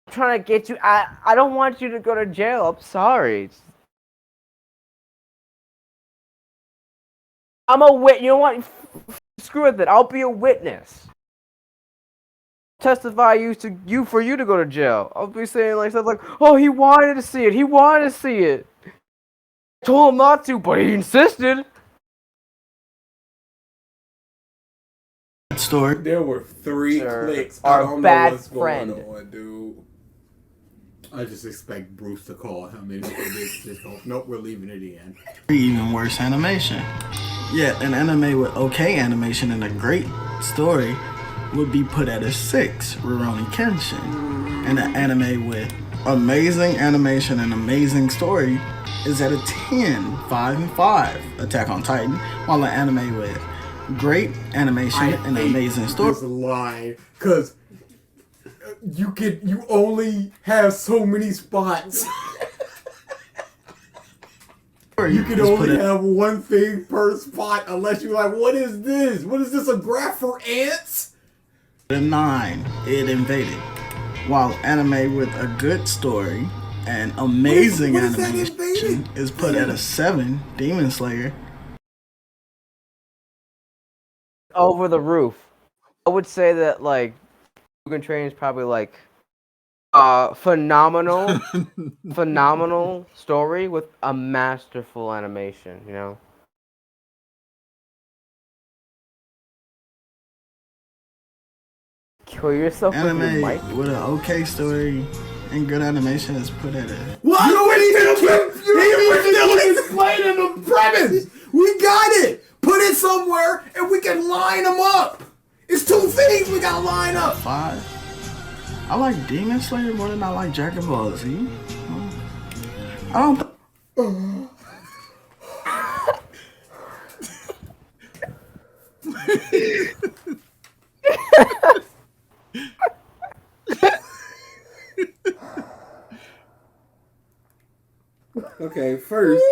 I'm trying to get you. I don't want you to go to jail. I'm sorry. I'm a wit. You know what? Screw with it. I'll be a witness. Testify for you to go to jail. I'll be saying like stuff like, "Oh, he wanted to see it. He wanted to see it. I told him not to, but he insisted." Story. There were 3 Sir, clicks. our I don't bad know what's friend. going on, dude. I just expect Bruce to call him and just go, nope, we're leaving it in. Even worse animation. Yet an anime with okay animation and a great story would be put at a 6, Rurouni Kenshin. And an anime with amazing animation and amazing story is at a 10, 5 and 5, Attack on Titan. While an anime with great animation and amazing story This line, cause you only have so many spots. You can only have one thing per spot unless you're like, what is this? What is this, a graph for ants? a 9, It Invaded. While anime with a good story and amazing What is that animation Invaded? is put at a 7, Demon Slayer. Over the roof. I would say that like Mugen Train is probably like phenomenal story with a masterful animation, you know. Kill yourself with your Anime mic. with an okay story and good animation is put at a... What? You explaining the premise. We got it. Put it somewhere and we can line them up. It's 2 things we gotta line up. 5. I like Demon Slayer more than I like Dragon Ball Z. I don't... Okay, first.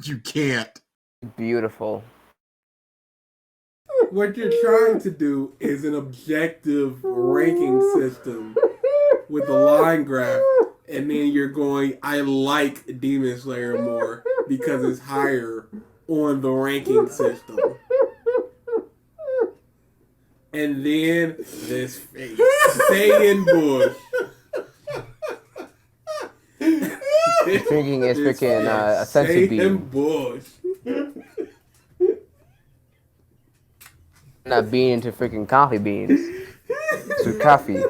You can't. Beautiful. What you're trying to do is an objective ranking system with a line graph, and then you're going, I like Demon Slayer more because it's higher on the ranking system. And then this face. Stay in bush. Drinking is This freaking a sensu Stay bean. in bush. Not bean into freaking coffee beans. To coffee.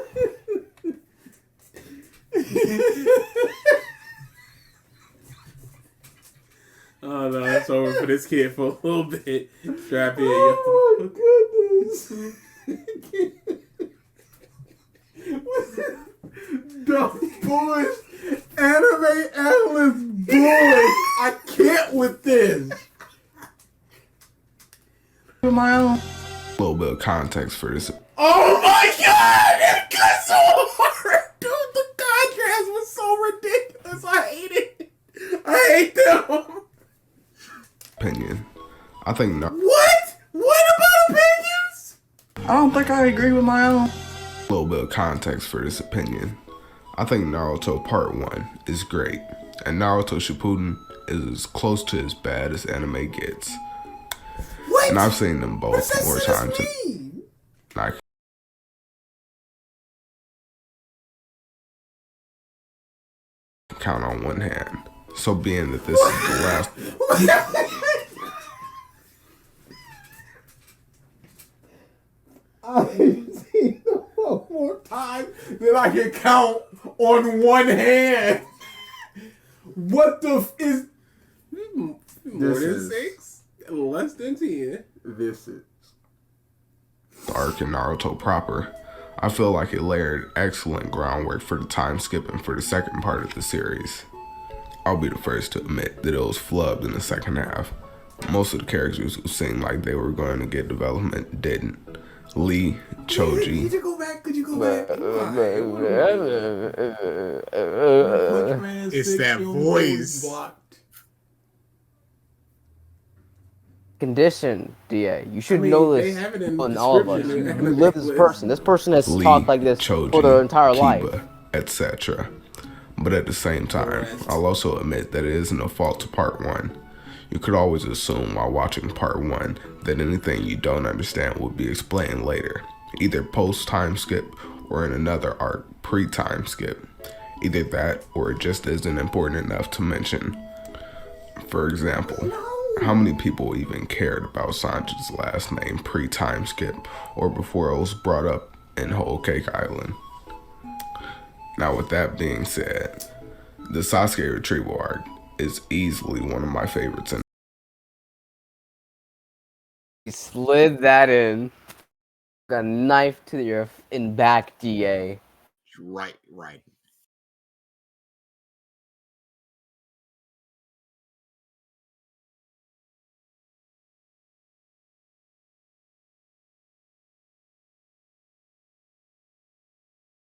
Oh no, it's over for this kid for a little bit. Strap in, yo. Oh my goodness. The Bush anime analyst Bush. I can't with this. My own. A little bit of context for this Oh my god! It got so hard! Dude, the contrast was so ridiculous. I hate it. I hate them. opinion. I think no. What? What about opinions? I don't think I agree with my own. A little bit of context for this opinion. I think Naruto Part 1 is great, and Naruto Shippuden is as close to as bad as anime gets. What? And I've seen them What both does that more sentence times mean? than I can count on one hand. So being that this is the last, I've seen them one more time than I can count on one hand. What the is More This than is- 6, less than 10. this? Is arc in Naruto proper, I feel like it layered excellent groundwork for the time skipping for the second part of the series. I'll be the first to admit that it was flubbed in the second half. Most of the characters who seemed like they were going to get development didn't. Lee, Choji. Could you go back? Could you go back? It's that voice. Condition, DA. You should I mean, know they this have it in the on all of us. description. You live this person. This person has Lee, talked like this Choji, for their entire life. Kiba, etc. But at the same time, I'll also admit that it isn't a fault to part 1. You could always assume while watching part 1 that anything you don't understand will be explained later, either post time skip or in another arc pre time skip. Either that or it just isn't important enough to mention. For example, how many people even cared about Sanji's last name pre time skip or before it was brought up in Whole Cake Island? Now, with that being said, the Sasuke retrieval arc is easily one of my favorites. And He slid that in. Got a knife to your in back, DA. Right.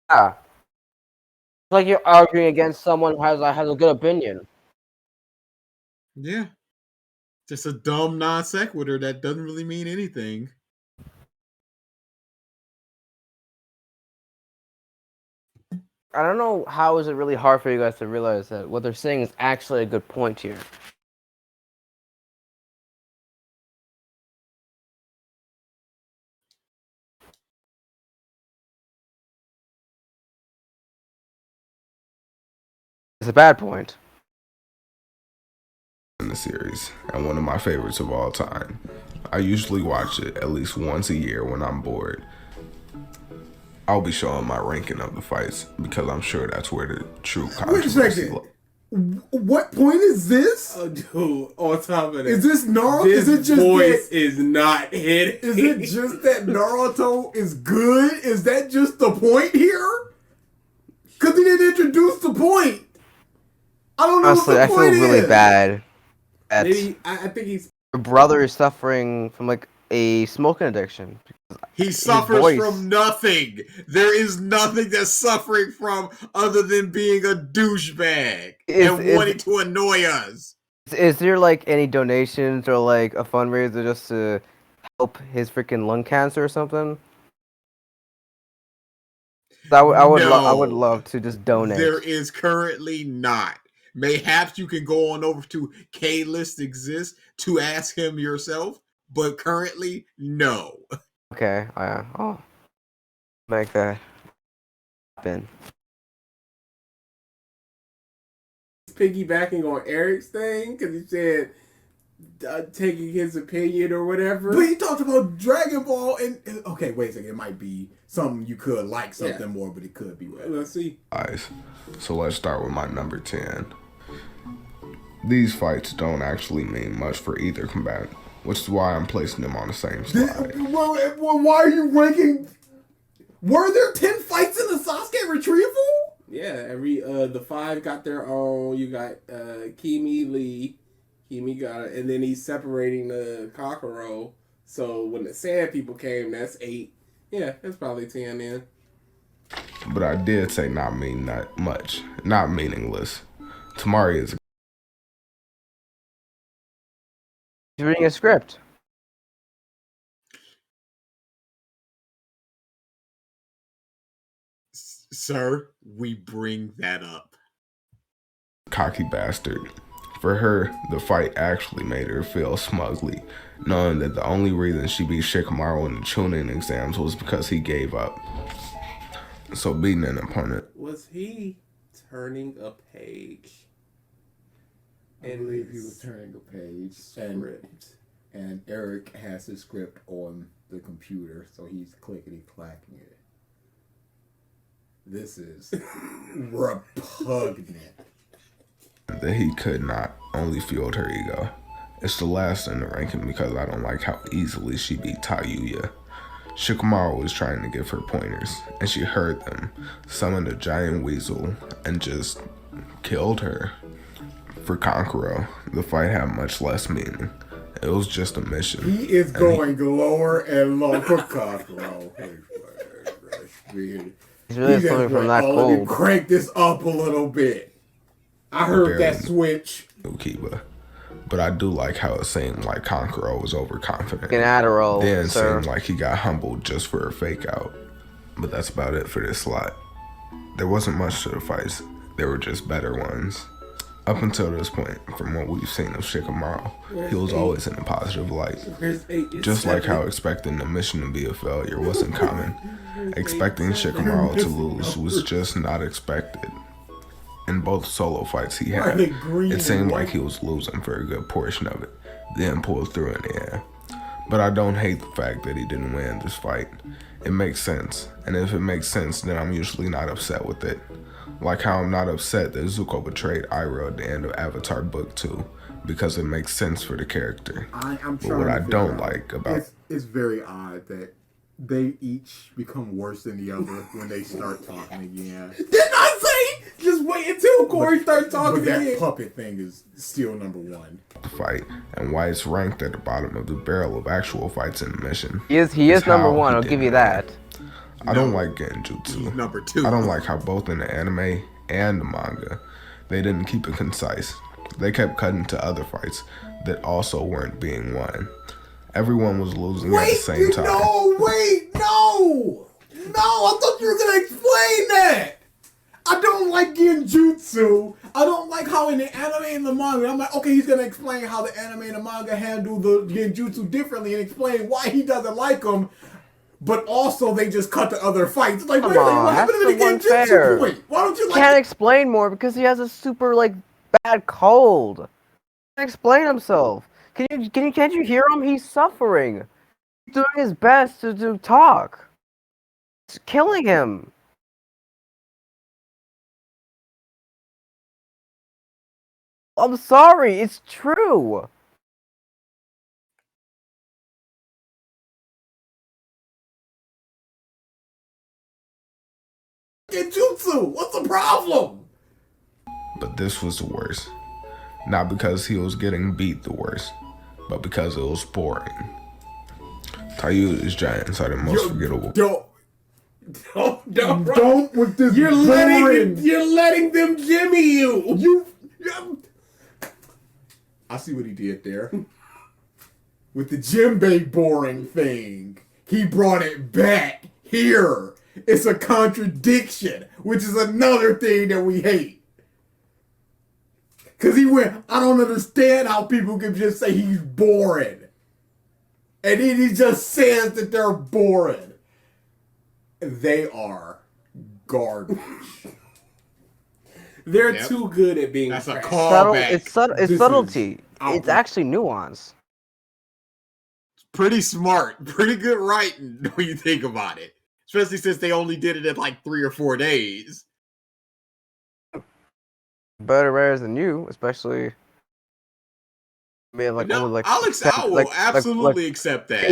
Yeah. It's like you're arguing against someone who has a good opinion. Yeah. Just a dumb non sequitur that doesn't really mean anything. I don't know how is it really hard for you guys to realize that what they're saying is actually a good point here. It's a bad point. in the series, and one of my favorites of all time. I usually watch it at least once a year when I'm bored. I'll be showing my ranking of the fights because I'm sure that's where the true Wait a controversy second. What point is this? Oh, dude, on top of that, Is this Naruto? this Is it just voice that, is not hitting. is it just that Naruto is good? Is that just the point here? Because he didn't introduce the point. I don't know Honestly, what I the feel point really is. bad that Maybe, I think he's. your brother is suffering from like a smoking addiction. He suffers voice. from nothing. There is nothing that's suffering from other than being a douchebag and wanting to annoy us. Is there like any donations or like a fundraiser just to help his freaking lung cancer or something? I would love to just donate. There is currently not. Mayhaps you can go on over to K-List Exists to ask him yourself, but currently, no. Okay, I'll make that happen. Piggybacking on Eric's thing because he said taking his opinion or whatever. But he talked about Dragon Ball and okay, wait a second. It might be something you could like something more, but it could be right. Let's see. Eyes. So let's start with my number 10. These fights don't actually mean much for either combatant, which is why I'm placing them on the same slide. Well, why are you ranking? Were there 10 fights in the Sasuke retrieval? Yeah, every the 5 got their own. You got Kimi Lee. Kimi got it, and then he's separating the Kokoro. So when the Sand People came, that's 8. Yeah, that's probably 10 then. But I did say not much, not meaningless. Tamari is He's reading a script. Sir, we bring that up. a cocky bastard. For her, the fight actually made her feel smugly, knowing that the only reason she beat Shikamaru in the Chunin exams was because he gave up. So beating an opponent Was he turning a page? I believe he was turning a page, and Eric has his script on the computer, so he's clickety clacking it. This is repugnant. that he could not only fueled her ego. It's the last in the ranking because I don't like how easily she beat Tayuya. Shikamaru was trying to give her pointers, and she heard them, summoned a giant weasel, and just killed her. For Kankuro, the fight had much less meaning. It was just a mission. He is going lower and lower for Kankuro. He's really coming from that Let me cold. crank this up a little bit. I heard that switch. Kiba. But I do like how it seemed like Kankuro was overconfident. An Adderall, Then it sir. seemed like he got humbled just for a fake out. But that's about it for this slot. There wasn't much to the fights. There were just better ones. Up until this point, from what we've seen of Shikamaru, he was always in a positive light. Just like how expecting the mission to be a failure wasn't common, expecting Shikamaru to lose was just not expected. In both solo fights he had, it seemed like he was losing for a good portion of it, then pulled through in the end. But I don't hate the fact that he didn't win this fight. It makes sense, and if it makes sense, then I'm usually not upset with it. Like how I'm not upset that Zuko betrayed Iroh at the end of Avatar Book 2, because it makes sense for the character. I'm But what I don't like about it's very odd that they each become worse than the other when they start talking again. Didn't I say? Just wait until Corey starts talking But that again. puppet thing is still number one. the fight and why it's ranked at the bottom of the barrel of actual fights in the mission. He is number how one. he I'll did give you it. that. I don't No. like Genjutsu. He's number 2. I don't like how both in the anime and the manga, they didn't keep it concise. They kept cutting to other fights that also weren't being won. Everyone was losing at the same time. No! I thought you were gonna explain that! I don't like Genjutsu. I don't like how in the anime and the manga, I'm like, okay, he's gonna explain how the anime and the manga handle the Genjutsu differently and explain why he doesn't like them. But also, they just cut to other fights. Like, Come wait, on, what happened that's to the the one fair. Genjutsu point? Why don't you Can't like explain more because he has a super bad cold. Can't explain himself. Can't you hear him? He's suffering. He's doing his best to talk. It's killing him. I'm sorry, it's true. Genjutsu? What's the problem? But this was the worst. Not because he was getting beat the worst, but because it was boring. Tayuda's giants are the most forgettable. Don't with this. You're letting them jimmy you. I see what he did there. With the Jinbei boring thing, he brought it back here. It's a contradiction, which is another thing that we hate. Because he went, I don't understand how people can just say he's boring. And then he just says that they're boring. They are garbage. They're Yep. too good at being That's a trash. callback. It's This is subtlety. outrageous. It's actually nuance. Pretty smart. Pretty good writing when you think about it. Especially since they only did it in like 3 or 4 days. Better writers than you, especially. I mean, No, Alex, I will absolutely accept that.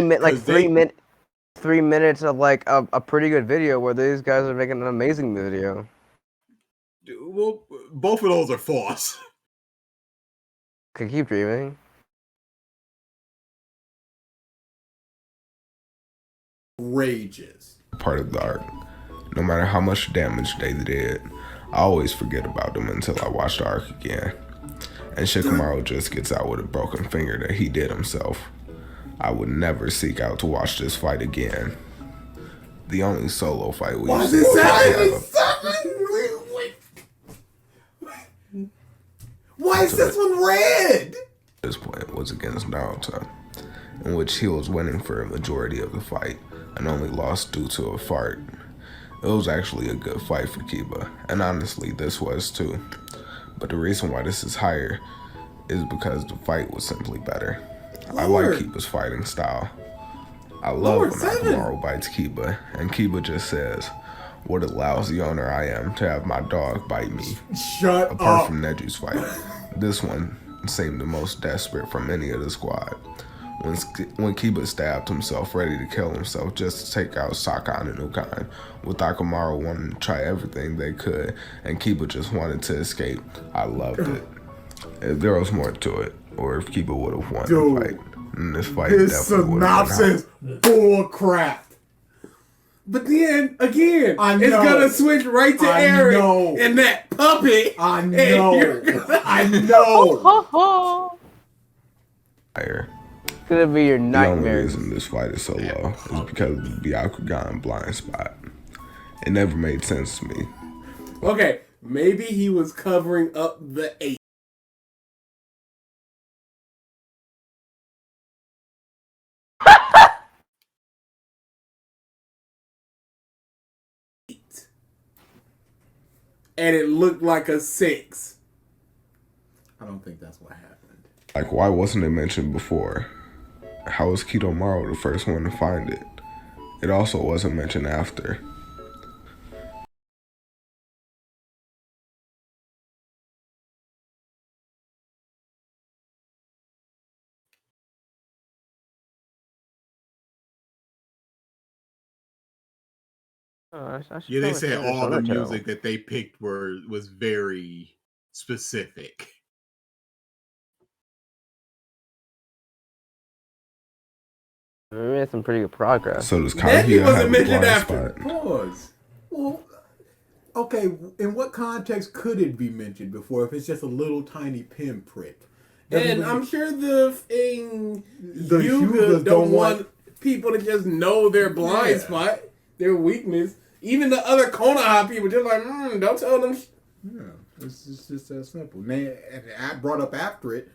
3 minutes of a pretty good video where these guys are making an amazing video. Well, both of those are false. Could keep dreaming. Rages. Part of the art. No matter how much damage they did, I always forget about them until I watch the arc again. And Shikamaru just gets out with a broken finger that he did himself. I would never seek out to watch this fight again. The only solo fight we've seen. Why is this one red? This point was against Naruto, in which he was winning for a majority of the fight and only lost due to a fart. It was actually a good fight for Kiba, and honestly this was too. But the reason why this is higher is because the fight was simply better. I like Kiba's fighting style. I love when Akamaru bites Kiba, and Kiba just says, "What a lousy owner I am to have my dog bite me." Shut Apart up. from Neju's fight, this one seemed the most desperate from any of the squad. when Kiba stabbed himself, ready to kill himself just to take out Sokka and Unukai, with Akamaru wanting to try everything they could, and Kiba just wanted to escape. I loved it. If there was more to it, or if Kiba would have won the fight, and this fight This definitely would have synopsis bull crap. But then again, I it's know. gonna switch right to I Eric know. and that puppet. I and know. you're gonna- I know. higher. It's gonna be your The only nightmare. reason this fight is so low is because of the Byakugan blind spot. It never made sense to me. Okay, maybe he was covering up the 8. And it looked like a 6. I don't think that's what happened. Like, why wasn't it mentioned before? How was Kidomaru the first one to find it? It also wasn't mentioned after. Yeah, they said all the music that they picked was very specific. We made some pretty good progress. So does Neji Kaguya wasn't have a mentioned blind after. spot? Pause. Well, okay, in what context could it be mentioned before if it's just a little tiny pinprick? And I'm sure the The Hyuga Hyugas don't want people to just know their blind Yeah. spot, their weakness. Even the other Konoha people just like, don't tell them. Yeah, it's just that simple. And I brought up after it,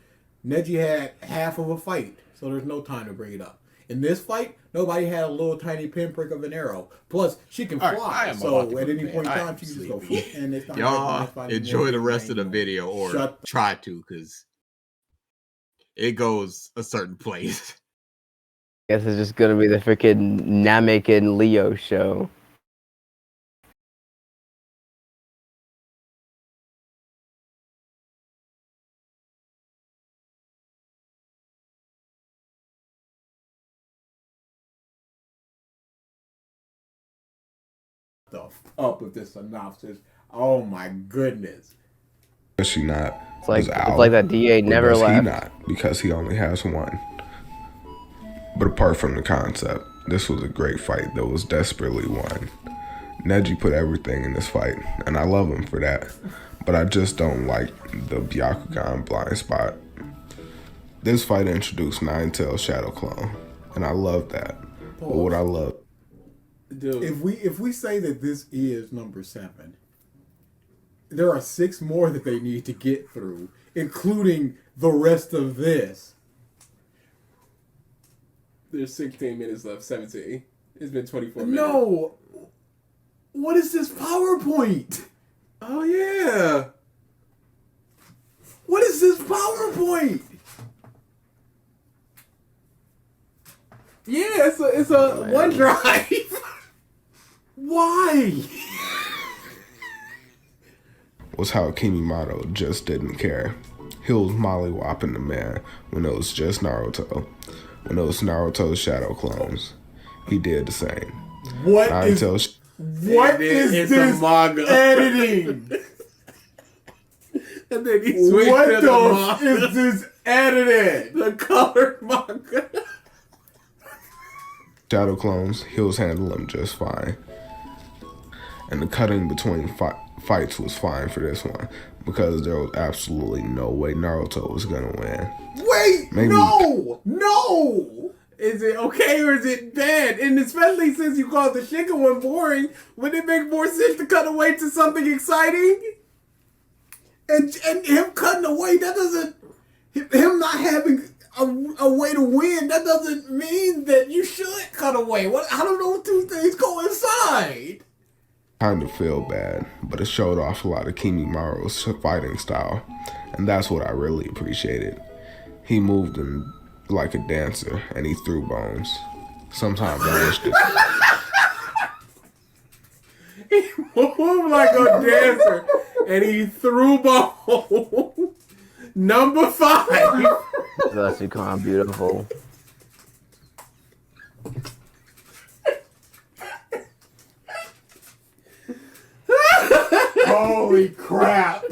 Neji had half of a fight, so there's no time to bring it up. In this fight, nobody had a little tiny pinprick of an arrow. Plus, she can All right, fly, I am so about to at go any to bed. point in I time, am she can just go. sleepy. And it's not Y'all like enjoy the rest of the video, or Shut try to, because it goes a certain place. Guess it's just gonna be the freaking Namek and Leo show. up with this synopsis. Oh my goodness. Is she not? It's like Was Al, it's like that DA or never does he left. not? Because he only has one. But apart from the concept, this was a great fight that was desperately won. Neji put everything in this fight, and I love him for that. But I just don't like the Byakugan blind spot. This fight introduced Nine-Tails Shadow Clone, and I love that. But what I love, Dude, If we say that this is number 7, there are 6 more that they need to get through, including the rest of this. there's 16 minutes left, 17. It's been 24 minutes. No. What is this PowerPoint? Oh, yeah. What is this PowerPoint? Yeah, it's a OneDrive. Why? was how Kimimaro just didn't care. He was mollywopping the man when it was just Naruto. When it was Naruto's shadow clones, he did the same. What is Nine-Tails It's a this manga. editing? And then he switched What to the the manga. is this editing? The colored manga. shadow clones, he was handling them just fine. And the cutting between fights was fine for this one, because there was absolutely no way Naruto was gonna win. Wait, Maybe- no. Is it okay or is it bad? And especially since you called the Shika one boring, would it make more sense to cut away to something exciting? And him cutting away, that doesn't, him not having a way to win, that doesn't mean that you should cut away. What? I don't know what two things coincide. Kind of feel bad, but it showed off a lot of Kimimaro's fighting style, and that's what I really appreciated. He moved like a dancer, and he threw bones. Sometimes I wish this. He moved like a dancer and he threw ball. Number 5. That's become beautiful. Holy crap!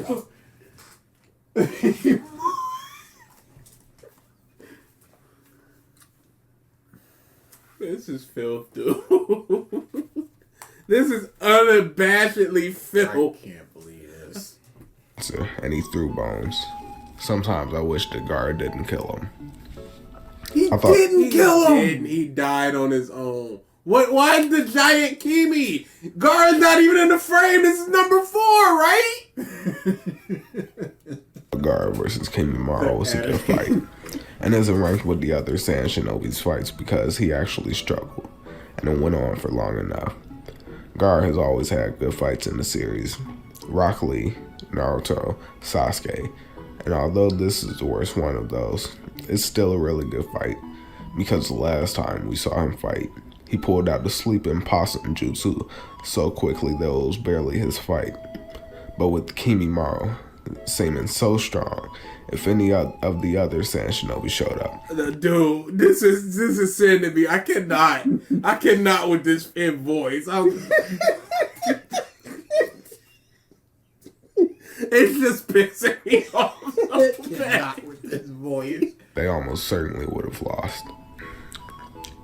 This is filth, dude. This is unabashedly I filth. can't believe this. And he threw bones. Sometimes I wish the guard didn't kill him. He I thought- didn't kill him. Didn't. He died on his own. What? Why the giant Kimi? Guard's not even in the frame. This is number 4, right? Guard versus Kimimaro was a good fight, and isn't ranked with the other Saiyan Shinobi's fights because he actually struggled, and it went on for long enough. Guard has always had good fights in the series. Rock Lee, Naruto, Sasuke, and although this is the worst one of those, it's still a really good fight, because the last time we saw him fight, he pulled out the sleeping possum jutsu so quickly that it was barely his fight. But with Kimimaro seeming so strong, if any of the other Saiyan Shinobi showed up, Dude, this is sin to me. I cannot with this in voice. It's just pissing me off so bad. Not with this voice. they almost certainly would have lost.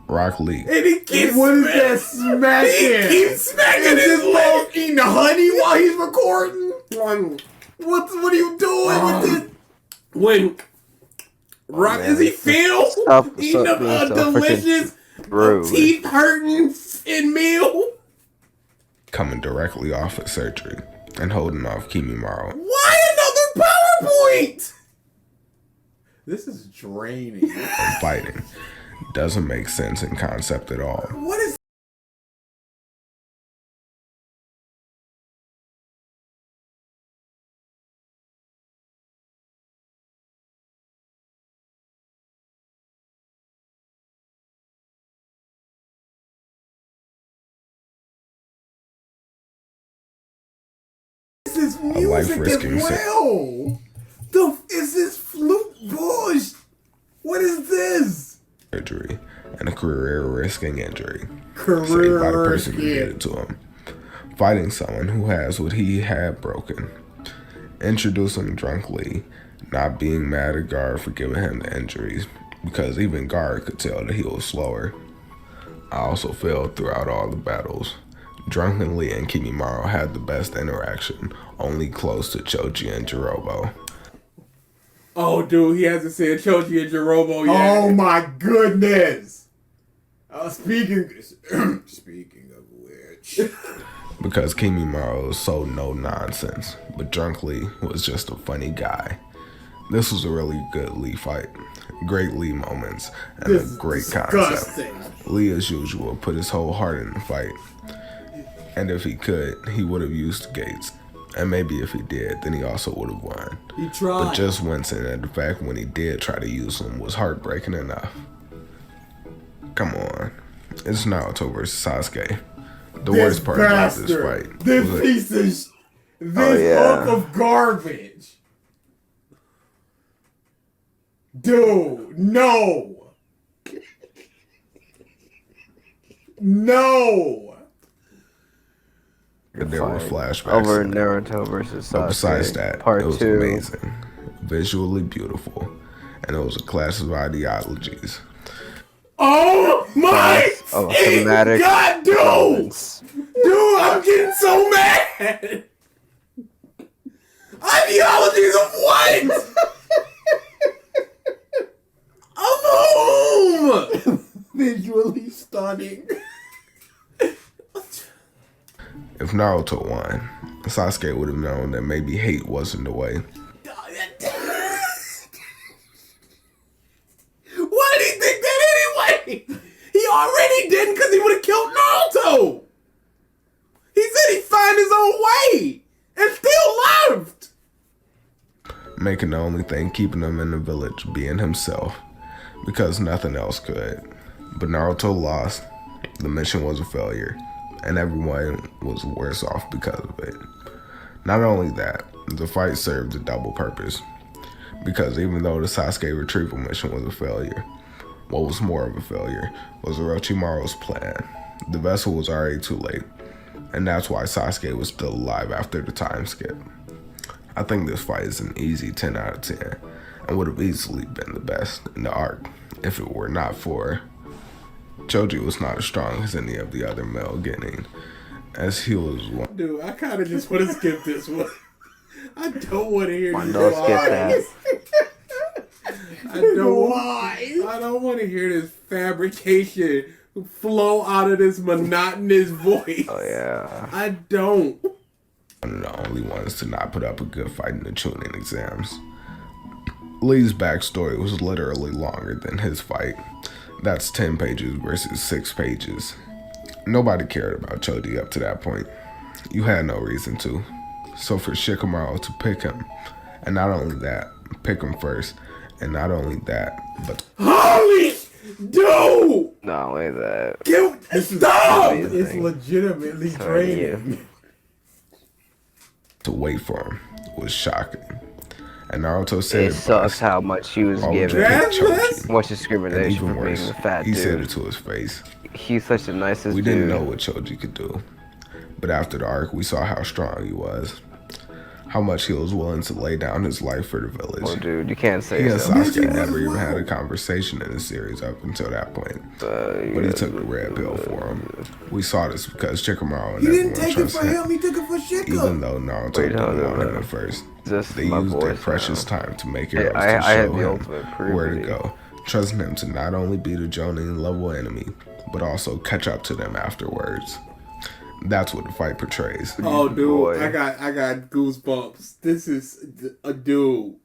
Rock Lee, And he keeps What is smacking. that smacking? He keeps smacking Is his this leg. dog eating honey while he's recording? What are you doing with this? When Rock, man, is he it's feel stuff- eating stuff being a so delicious Bro, teeth hurting in meal? coming directly off of surgery and holding off Kimimaro. Why another PowerPoint? This is draining. and fighting doesn't make sense in concept at all. What is This life music risking as well. Is this flute bush? What is this? Surgery and a career-risking injury. Career Saved by the person who did risking. it to him. Fighting someone who has what he had broken. Introducing Drunk Lee, not being mad at Guard for giving him the injuries, because even Guard could tell that he was slower. I also felt throughout all the battles. Drunken Lee and Kimimaro had the best interaction, only close to Choji and Jirobo. Oh, dude, he hasn't said Choji and Jirobo yet. Oh my goodness! Speaking of which, Because Kimimaro is so no nonsense, but Drunk Lee was just a funny guy. This was a really good Lee fight. Great Lee moments and this a is great concept. disgusting. Lee, as usual, put his whole heart in the fight. And if he could, he would have used Gates. And maybe if he did, then he also would have won. He tried. But just wincing at the fact when he did try to use him was heartbreaking enough. Come on. It's Naruto versus Sasuke. The This worst part about this bastard, fight This was piece of this Oh, yeah. hunk of garbage. Dude, no. No. there were flashbacks. over in it. Naruto versus But Sasuke. besides that, Part it was 2. amazing, visually beautiful, and it was a clash of ideologies. Oh my Oh, cinematic God, dude! moments. Dude, I'm getting so mad! Ideologies of what? Of whom? Visually stunning. If Naruto won, Sasuke would have known that maybe hate wasn't the way. Why did he think that anyway? He already didn't because he would have killed Naruto. He said he'd find his own way and still left. Making the only thing keeping him in the village being himself, because nothing else could. But Naruto lost, the mission was a failure, and everyone was worse off because of it. Not only that, the fight served a double purpose, because even though the Sasuke retrieval mission was a failure, What was more of a failure was Orochimaru's plan. The vessel was already too late, and that's why Sasuke was still alive after the time skip. I think this fight is an easy 10 out of 10, and would have easily been the best in the arc if it were not for Choji was not as strong as any of the other male Genin, as he was one. Dude, I kind of just want to skip this one. I don't want to hear this. Don't skip that. I don't want to hear this fabrication flow out of this monotonous voice. Oh yeah. I don't. One of the only ones to not put up a good fight in the Chunin exams. Lee's backstory was literally longer than his fight. That's 10 pages versus 6 pages. Nobody cared about Choji up to that point. You had no reason to. So for Shikamaru to pick him, and not only that, pick him first, and not only that, but Holy dude! No, wait that. Stop! It's legitimately draining. to wait for him was shocking. And Naruto said It sucks how much he was given. Much discrimination for being a fat he dude. said it to his face. He's such the nicest We dude. didn't know what Choji could do. But after the arc, we saw how strong he was. How much he was willing to lay down his life for the village. Oh, dude, you can't say He and so. Sasuke never even had a conversation in the series up until that point. But he took the red pill for him. We saw this because Shikamaru and He didn't everyone take it trusted for him. him, he took it for Shika. Even though Naruto didn't want him at first. They used their precious time to make heroes to I show had the him ultimate proof where of to it. go, trusting him to not only be the Jonin level enemy, but also catch up to them afterwards. That's what the fight portrays. Oh, dude, Boy. I got goosebumps. This is a dude.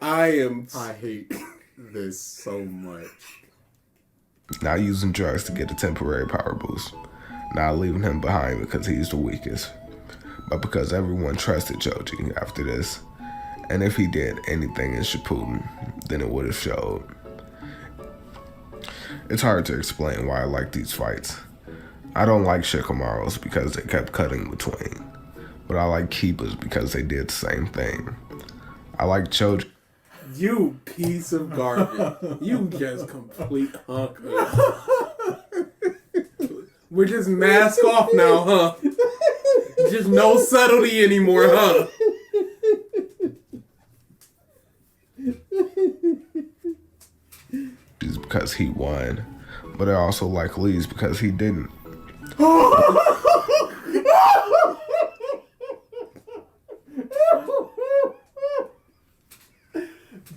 I hate this so much. Not using drugs to get a temporary power boost, not leaving him behind because he's the weakest, but because everyone trusted Choji after this. And if he did anything in Shippuden, then it would have showed. It's hard to explain why I like these fights. I don't like Shikamaru's because they kept cutting between, but I like Kiba's because they did the same thing. I like Choji. You piece of garbage. You just complete hunk. We're just mask off now, huh? Just no subtlety anymore, huh? Because he won, but I also like Lee's because he didn't.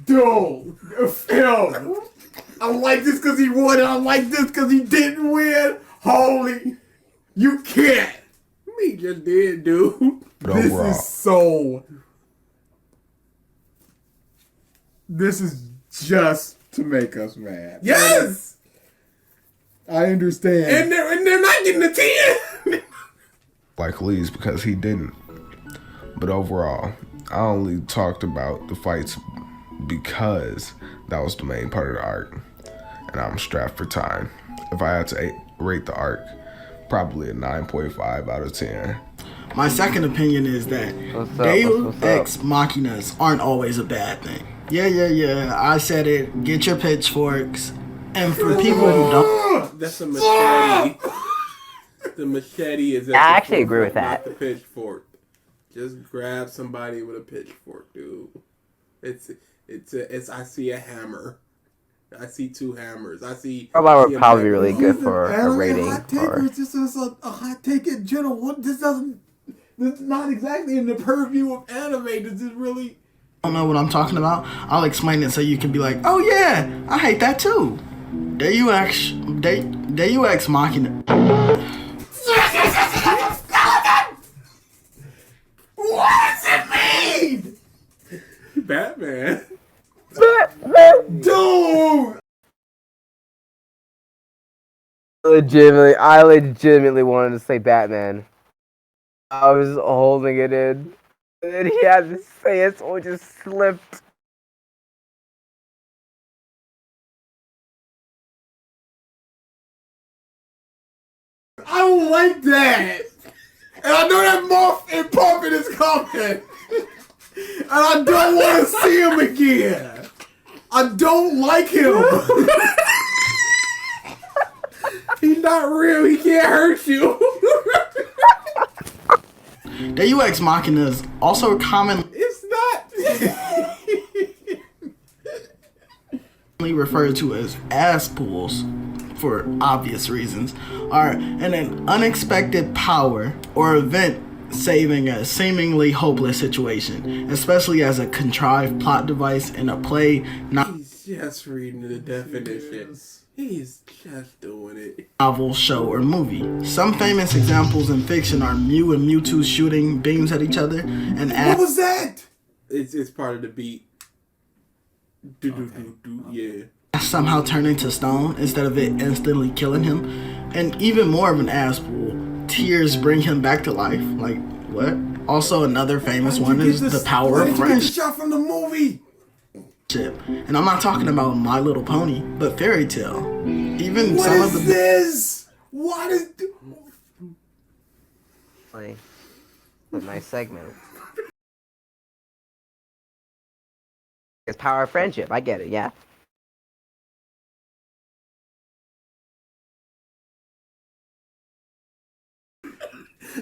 Dude, film. I like this because he won, and I like this because he didn't win. Holy, you can't. Me just did, dude. But This overall, is so. This is just to make us mad. Yes! I understand. And they're not getting the 10. like Lee's because he didn't. But overall, I only talked about the fights because that was the main part of the arc, and I'm strapped for time. If I had to rate the arc, probably a 9.5 out of 10. My second opinion is that What's up? Deus What's up? Ex Machinas aren't always a bad thing. Yeah. I said it. Get your pitchforks. And for people who don't, That's a machete. The machete is at I the actually agree with forefront, that. Not the pitchfork. Just grab somebody with a pitchfork, dude. It's I see a hammer. I see 2 hammers. I see. Probably would a probably be magnet. really good for a Anime rating. hot take, or it's just a hot take in general. This is not exactly in the purview of anime. This is really. don't know what I'm talking about, I'll explain it so you can be like, oh yeah, I hate that too. Deus Ex Machina. What does it mean? Batman. Dude! I legitimately wanted to say Batman. I was holding it in. And he had to say it, so it just slipped. I don't like that. And I know that Moth and Pumpkin is coming. And I don't want to see him again. I don't like him. He's not real. He can't hurt you. Deus Machina is also commonly It's not. referred to as ass pulls, for obvious reasons, are an unexpected power or event saving a seemingly hopeless situation, especially as a contrived plot device in a play, He's just reading the definition. He's just doing it. novel, show, or movie. Some famous examples in fiction are Mew and Mewtwo shooting beams at each other, and What was that? It's part of the beat. Yeah. somehow turning to stone instead of it instantly killing him. And even more of an ass pull, tears bring him back to life. Like, what? Also, another famous one is the power of friendship. Shot from the movie. And I'm not talking about My Little Pony, but Fairy Tale. Even What some is of the this? What is? Like, a nice segment. It's power of friendship. I get it. Yeah.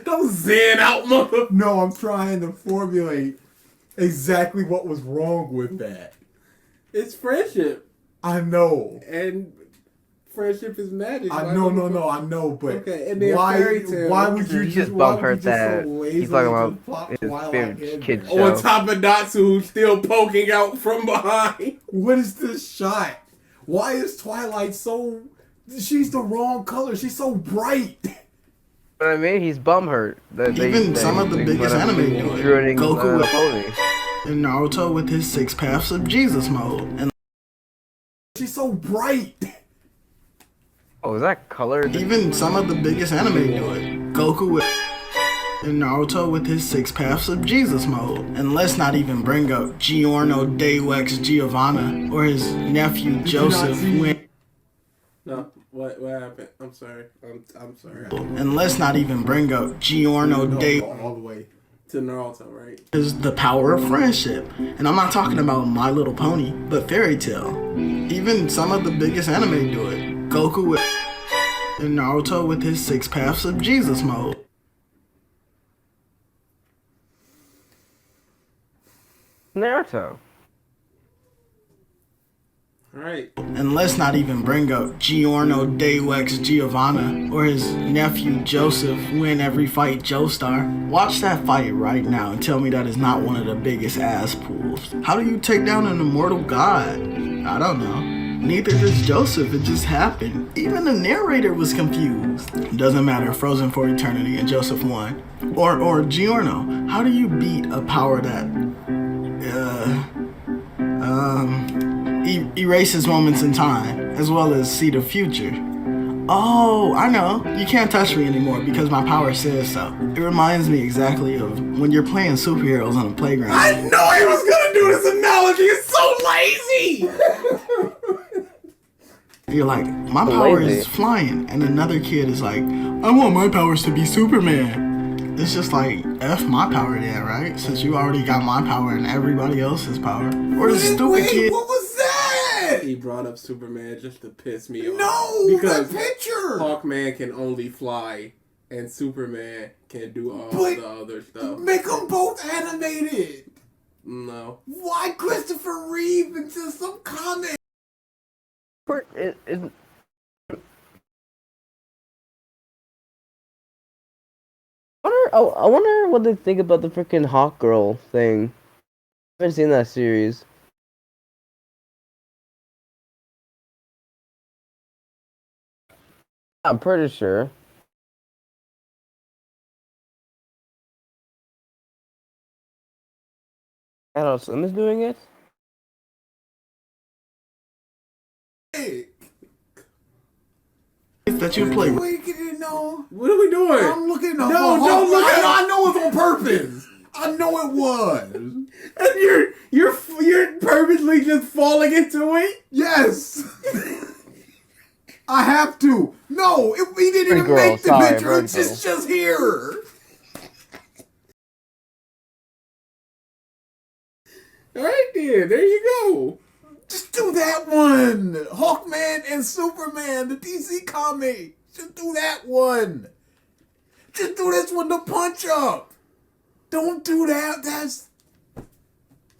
Don't zen out, mother. No, I'm trying to formulate exactly what was wrong with that. It's friendship, I know. and friendship is magic. I know, I know, but Okay, and then why? Fairy Tale. Why would you He just just why bum would you hurt just that. so He's lazily talking just plop about his Twilight favorite in kid there? show. On top of Natsu, who's still poking out from behind. What is this shot? Why is Twilight so? She's the wrong color. She's so bright. What I mean, he's bum hurt. Even some of the biggest anime do it. ruining Goku with pony. and Naruto with his 6 Paths of Jesus mode. And She's so bright. Oh, is that colored? even some of the biggest anime do it. Goku with and Naruto with his 6 Paths of Jesus mode. And let's not even bring up Giorno Deus Giovanna or his nephew Joseph when. No, what happened? I'm sorry. I'm sorry. And let's not even bring up Giorno Deus All the way. To Naruto, right? is the power of friendship. And I'm not talking about My Little Pony, but Fairy Tale. Even some of the biggest anime do it. Goku with and Naruto with his 6 Paths of Jesus mode. Naruto. Alright. And let's not even bring up Giorno Deus Giovanna or his nephew Joseph win every fight Joestar. Watch that fight right now and tell me that is not one of the biggest ass pulls. How do you take down an immortal god? I don't know. Neither does Joseph, it just happened. Even the narrator was confused. Doesn't matter, Frozen for Eternity and Joseph won. Or Giorno, how do you beat a power that erases moments in time, as well as see the future? Oh, I know. You can't touch me anymore because my power says so. It reminds me exactly of when you're playing superheroes on a playground. I know he was gonna do this analogy. It's so lazy. You're like, my power is flying, and another kid is like, I want my powers to be Superman. It's just like, F my power then, right? Since you already got my power and everybody else's power. Or the stupid kid. What was that? He brought up Superman just to piss me off. No, because that picture. Hawkman can only fly, and Superman can do all But the other stuff. Make them both animated. No. Why Christopher Reeve into some comic? I wonder what they think about the freaking Hawk Girl thing. I haven't seen that series. I'm pretty sure. Adult Swim is doing it? That you play. Wait, you know. What are we doing? I'm looking up. No, don't look at- I know it's on purpose. I know it was. And you're purposely just falling into it? Yes. I have to. No, we didn't even Girl, make the sorry, picture. Bird It's Girl. just here. Alright then, there you go. Just do that one. Hawkman and Superman, the DC comic. Just do that one. Just do this one to punch up. Don't do that. That's...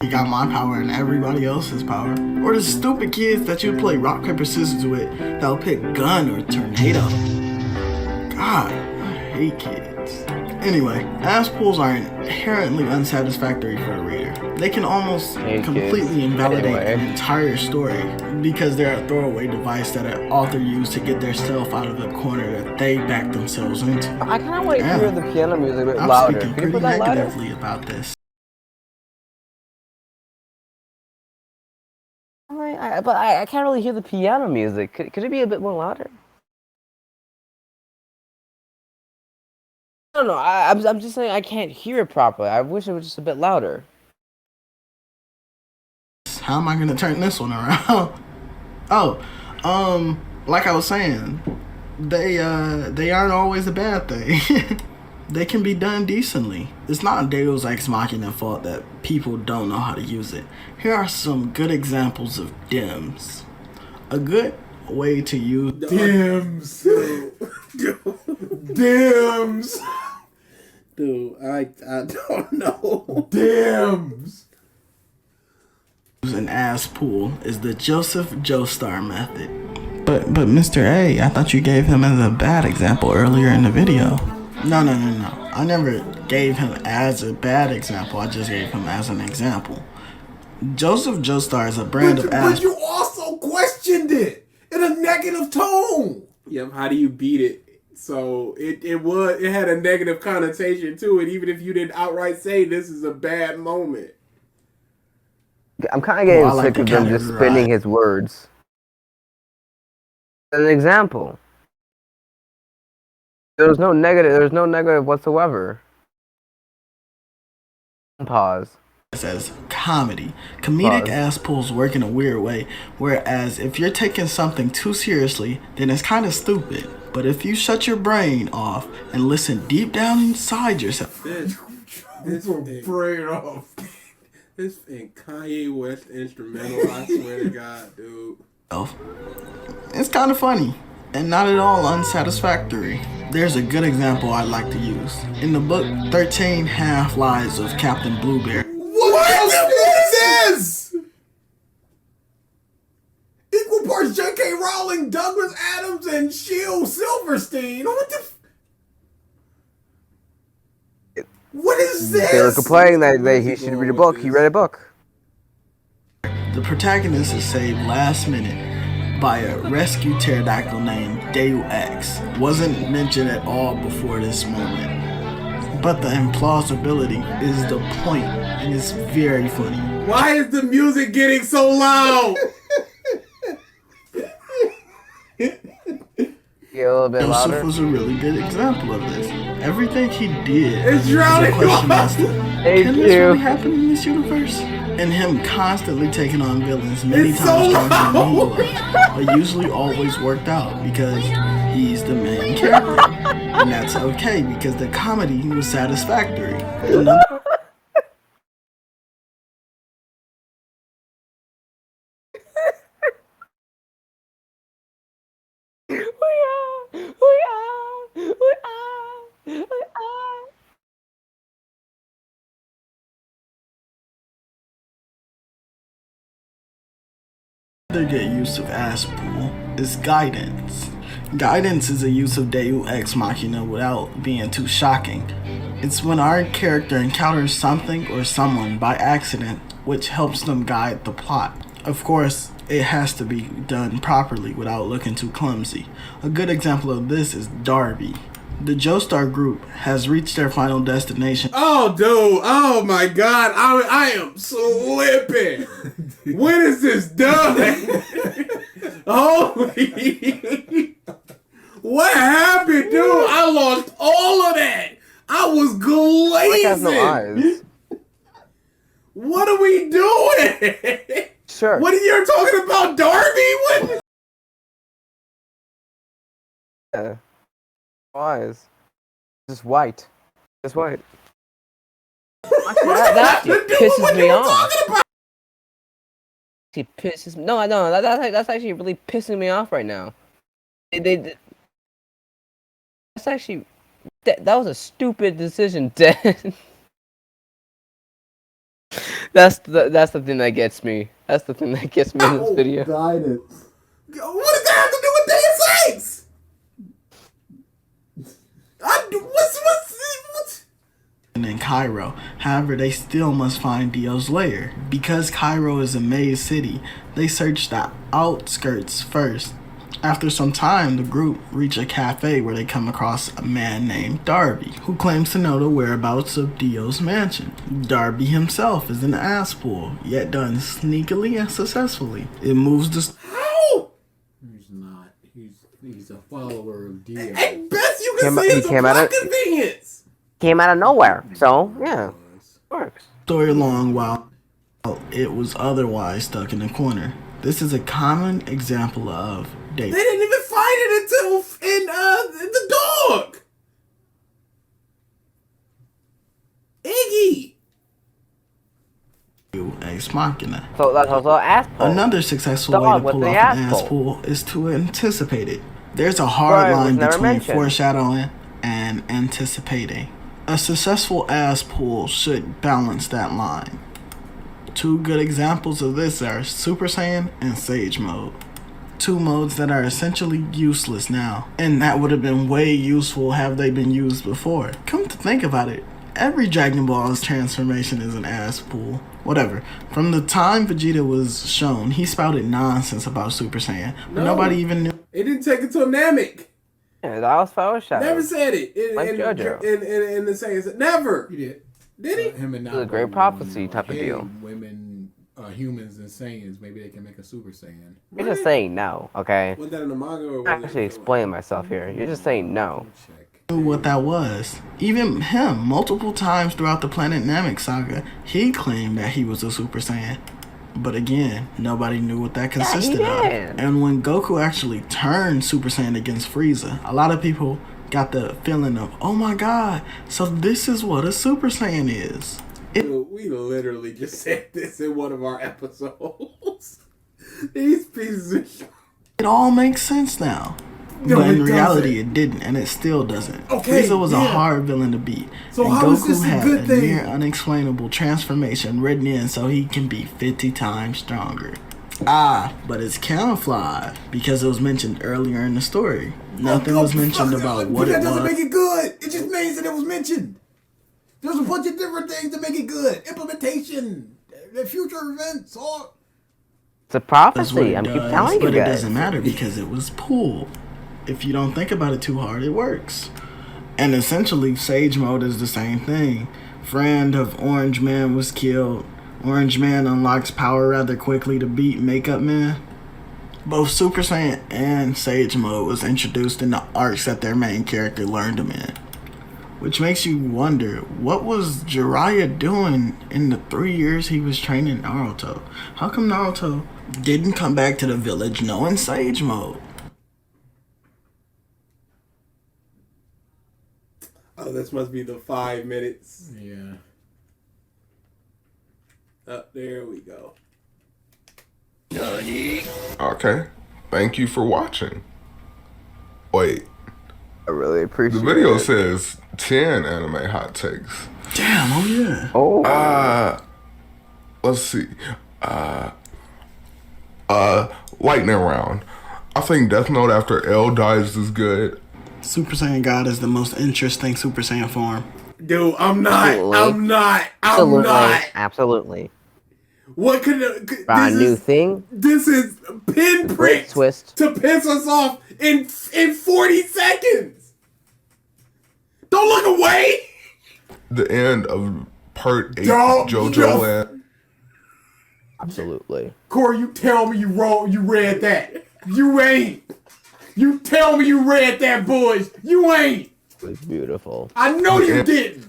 You got my power and everybody else's power. Or the stupid kids that you play rock, paper, scissors with that'll pick gun or tornado. God, I hate kids. Anyway, ass pulls are inherently unsatisfactory for the reader. They can almost completely invalidate an entire story because they're a throwaway device that an author used to get their self out of the corner that they backed themselves into. I kind of want to hear the piano music a bit I'm louder. speaking Can you pretty put that louder? negatively about this. But I can't really hear the piano music. Could it be a bit more louder? I don't know. I'm just saying I can't hear it properly. I wish it was just a bit louder. How am I gonna turn this one around? Like I was saying, they aren't always a bad thing. They can be done decently. It's not Deus Ex Machina fault that people don't know how to use it. Here are some good examples of DIMS. A good way to use DIMS. DIMS. Dude, I don't know. DIMS. an ass pool is the Joseph Joestar method. But Mr. A, I thought you gave him as a bad example earlier in the video. No. I never gave him as a bad example. I just gave him as an example. Joseph Joestar is a brand of ass. But you also questioned it in a negative tone. Yep. How do you beat it? So it had a negative connotation to it, even if you didn't outright say this is a bad moment. I'm kind of getting sick of them just spinning his words. An example. There's no negative whatsoever. Pause. It says comedy. Comedic ass pulls work in a weird way, whereas if you're taking something too seriously, then it's kind of stupid. But if you shut your brain off and listen deep down inside yourself, This brain off. This and Kanye West instrumental, I swear to God, dude. It's kind of funny and not at all unsatisfactory. There's a good example I'd like to use. In the book 13 Half Lives of Captain Blueberry. What is this? Equal parts J.K. Rowling, Douglas Adams, and Shield Silverstein. What is this? They were complaining that he should read a book. He read a book. The protagonist is saved last minute by a rescue pterodactyl named Deus Ex. Wasn't mentioned at all before this moment. But the implausibility is the point, and it's very funny. Why is the music getting so loud? Get a little bit Joseph louder. was a really good example of this. Everything he did It's drowning Thank can this you. really happen in this universe? And him constantly taking on villains many It's times so stronger than he loud. was, but usually always worked out because he's the main character. And that's okay because the comedy was satisfactory. Another good use of ass pool is guidance. Guidance is a use of Deus Ex Machina without being too shocking. It's when our character encounters something or someone by accident which helps them guide the plot. Of course, it has to be done properly without looking too clumsy. A good example of this is Darby. The Joestar group has reached their final destination. Oh, dude. Oh, my God. I am slipping. When is this done? Holy. What happened, dude? I lost all of that. I was glazing. Blake has no eyes. What are we doing? Sure. What are you talking about, Darby? What? Yeah. No eyes. Just white. Just white. What That pisses me off. She pisses. No, that's actually really pissing me off right now. That's actually that was a stupid decision, Dad. That's the thing that gets me. That's the thing that gets me in this video. Guidance. What does that have to do with Deus Ex? What's in Cairo. However, they still must find Dio's lair. Because Cairo is a maze city, they search the outskirts first. After some time, the group reach a cafe where they come across a man named Darby, who claims to know the whereabouts of Dio's mansion. Darby himself is an asspool, yet done sneakily and successfully. It moves the... how? He's not. He's a follower of Dio. At best, you can say it's a plot convenience. Came out of nowhere, so yeah, works. story along while it was otherwise stuck in a corner. This is a common example of They didn't even find it until in the dog. Iggy. Ex Machina. So that's also asshole. Another successful Dog way to with pull the off an asshole. ass pull is to anticipate it. There's a hard Right, line was never between mentioned. foreshadowing and anticipating. A successful ass pull should balance that line. Two good examples of this are Super Saiyan and Sage Mode. Two modes that are essentially useless now, and that would have been way useful have they been used before. Come to think about it, every Dragon Ball's transformation is an ass pull. Whatever. From the time Vegeta was shown, he spouted nonsense about Super Saiyan, but nobody even knew. It didn't take it till Namek. Yeah, that was foreshadowing. Never said it. Like JoJo. In the Saiyans. Never. He did. Did he? Him and It was a great prophecy type of deal. Women, humans and Saiyans. Maybe they can make a Super Saiyan. You're just saying no, okay? Was that in the manga or was I'm it? actually explaining myself here. You're just saying no. Check. What that was. Even him, multiple times throughout the Planet Namek saga, he claimed that he was a Super Saiyan. But again, nobody knew what that consisted of. did. And when Goku actually turned Super Saiyan against Frieza, a lot of people got the feeling of, oh my god, so this is what a Super Saiyan is. Dude, we literally just said this in one of our episodes. These pieces of shit. It all makes sense now. No, but in it reality, doesn't. it didn't, and it still doesn't. Okay, Frieza was a yeah. hard villain to beat. So and how is Goku this a had good thing? near unexplainable transformation written in so he can be 50 times stronger. But it's camouflage because it was mentioned earlier in the story. Nothing was mentioned about what it That doesn't was. make it good. It just means that it was mentioned. There's a bunch of different things to make it good. Implementation, the future events, all. It's a That's what prophecy. it I'm keep does, telling you but it guys. doesn't matter because it was pool. If you don't think about it too hard, it works. And essentially, Sage Mode is the same thing. Friend of Orange Man was killed. Orange Man unlocks power rather quickly to beat Makeup Man. Both Super Saiyan and Sage Mode was introduced in the arcs that their main character learned them in. Which makes you wonder, what was Jiraiya doing in the 3 years he was training Naruto? How come Naruto didn't come back to the village knowing Sage Mode? Oh, this must be the 5 minutes. Yeah. There we go. Okay. Thank you for watching. Wait, I really the appreciate video it. says 10 anime hot takes. Damn, oh yeah. Oh, Let's see. Lightning round. I think Death Note after L dies is good. Super Saiyan God is the most interesting Super Saiyan form. Dude, I'm not. Absolutely. I'm not. I'm absolutely, not. absolutely. What could Got this a new is thing. this is Great pinprick twist. to piss us off in 40 seconds. Don't look away. The end of part 8 Don't JoJo just- Land. Absolutely. Corey, you tell me you read that. You ain't. You tell me you read that, boys. You ain't. It was beautiful. I know you Yeah. didn't.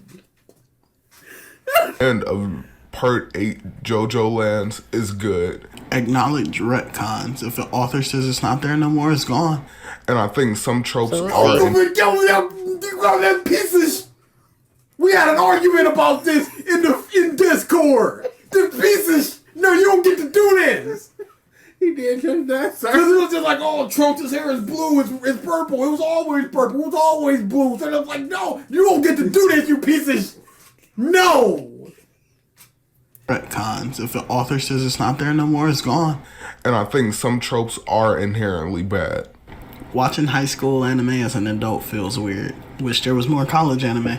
End of part 8 JoJo Lands is good. Acknowledge retcons. If the author says it's not there no more, it's gone. And I think some tropes So- are in That piece of we had an argument about this in Discord. This piece of no, you don't get to do this. did just that, sir. Because it was just like, oh, Trunks' hair is blue, it's purple. It was always purple. It was always blue. So I was like, no, you don't get to do this, you piece of no. Retcons. If the author says it's not there no more, it's gone. And I think some tropes are inherently bad. Watching high school anime as an adult feels weird. Wish there was more college anime.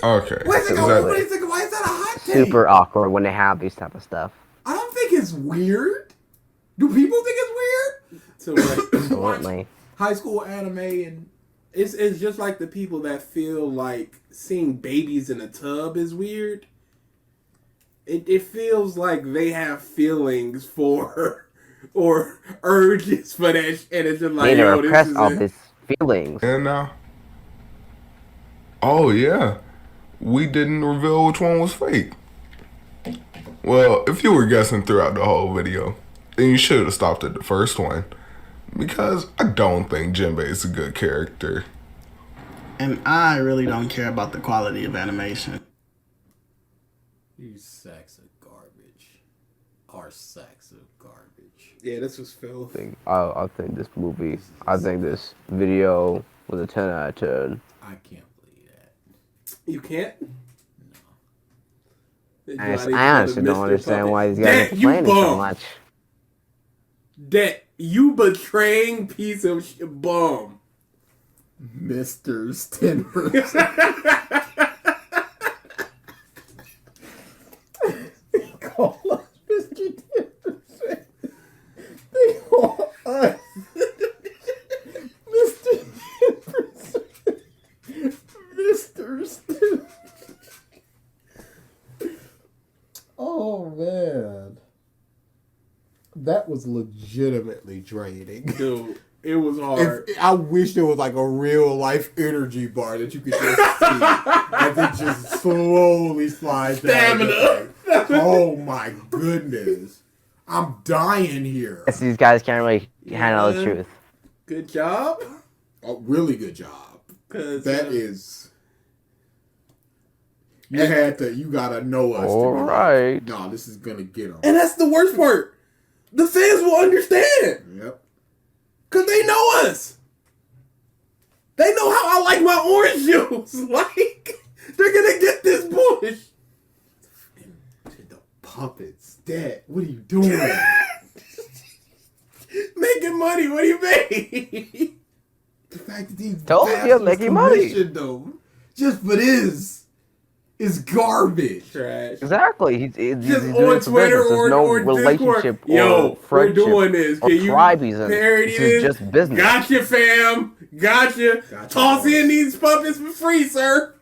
Okay. Wait a second, Exactly. wait a second, why is that a hot take? Super awkward when they have these type of stuff. I don't think it's weird. Do people think it's weird? So like, Absolutely. High school anime and it's just like the people that feel like seeing babies in a tub is weird. It feels like they have feelings for or urges for that, and it's just like, They need to yo, this repress is all it. these feelings. And oh yeah, we didn't reveal which one was fake. Well, if you were guessing throughout the whole video, then you should have stopped at the first one. Because I don't think Jinbei is a good character. And I really don't care about the quality of animation. you sacks of garbage. Are sacks of garbage. Yeah, this was Phil. I think this movie, I think this video was a 10 out of 10. I can't believe that. You can't. I honestly don't understand why these guys are That you complaining so bum. much. That you betraying piece of bum. Mr. 10%. They call us Mr. 10%. They call us Mr. 10%. Mr. 10%. Oh, man. That was legitimately draining. Dude, it was hard. I wish there was like a real life energy bar that you could just see as it just slowly slides down. Stamina. Oh my goodness. I'm dying here. Guess these guys can't really handle the Yeah. truth. Good job. Oh, really good job. Cause That is. You gotta know us. to All be like, right. no, this is gonna get them. and that's the worst part. The fans will understand. Yep. Cause they know us. They know how I like my orange juice. Like, they're gonna get this bush. The puppets. Dad, what are you doing? Making money, what do you mean? The fact that these Told you, bastards making money. commissioned them just for this is garbage. Trash. Exactly. He's Just doing on it for Twitter business. There's or, no or relationship Discord. Yo, or we're friendship doing this. or Can you tribe he's in. parody This is this? just business. Gotcha, fam. Gotcha. Toss in these puppets for free, sir.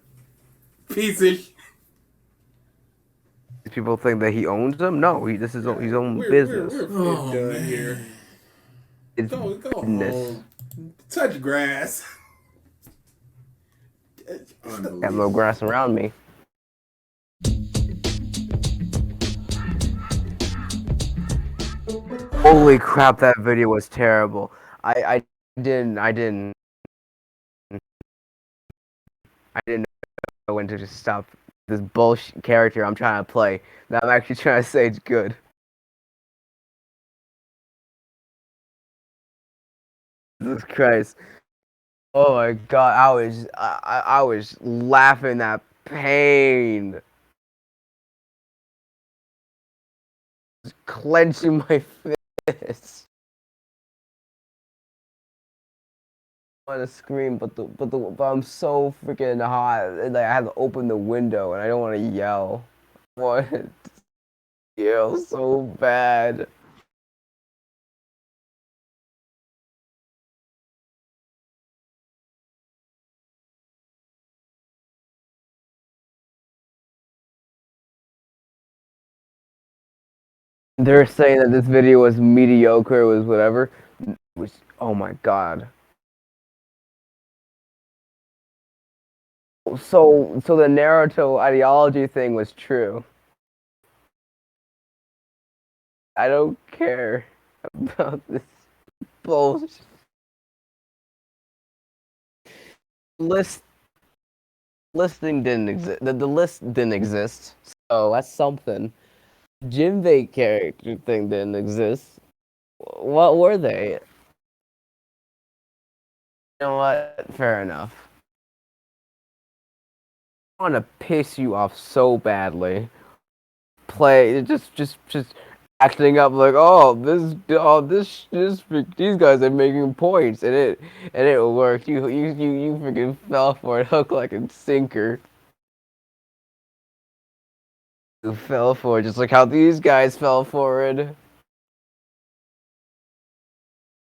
Piece of sh- People think that he owns them. No, this is his own We're business. done here. It's Go business. home. Touch grass. Got no grass around me. Holy crap, that video was terrible. I didn't know when to just stop this bullshit character I'm trying to play. Now I'm actually trying to say it's good. Jesus Christ. Oh my god, I was laughing at pain. Just clenching my fists. I want to scream, but I'm so freaking hot. And, like, I have to open the window, and I don't want to yell. I want to yell so bad. They're saying that this video was mediocre, was whatever. Which, oh my god. So the Naruto ideology thing was true. I don't care about this bullshit. Listing didn't exist. The list didn't exist. So that's something. Jinbei character thing didn't exist. What were they? You know what? Fair enough. I want to piss you off so badly. Play just acting up like, these guys are making points, and it worked. You freaking fell for it, hook like a sinker. You fell for it, just like how these guys fell for it. You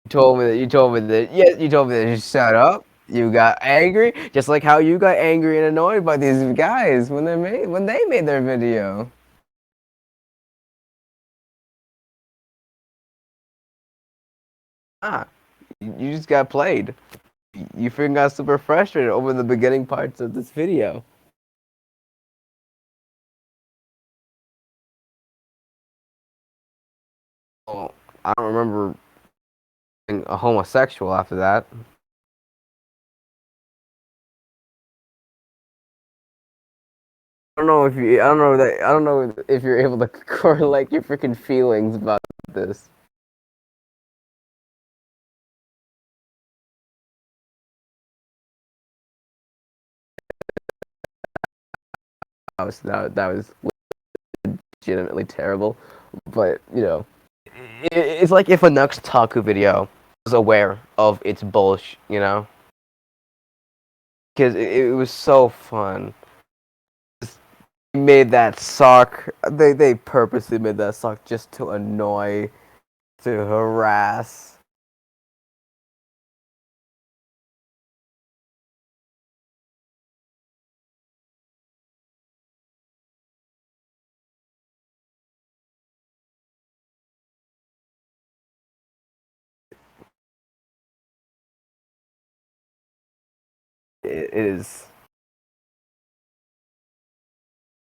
told me that. Yes, you told me that. You shut up. You got angry, just like how you got angry and annoyed by these guys when they made their video. Ah, you just got played. You freaking got super frustrated over the beginning parts of this video. Well, I don't remember being a homosexual after that. I don't know if you're able to correlate your freaking feelings about this. That was legitimately terrible. But it's like if a Nux Taku video was aware of its bullshit, because it was so fun. They made that sock. They purposely made that sock just to annoy, to harass. It is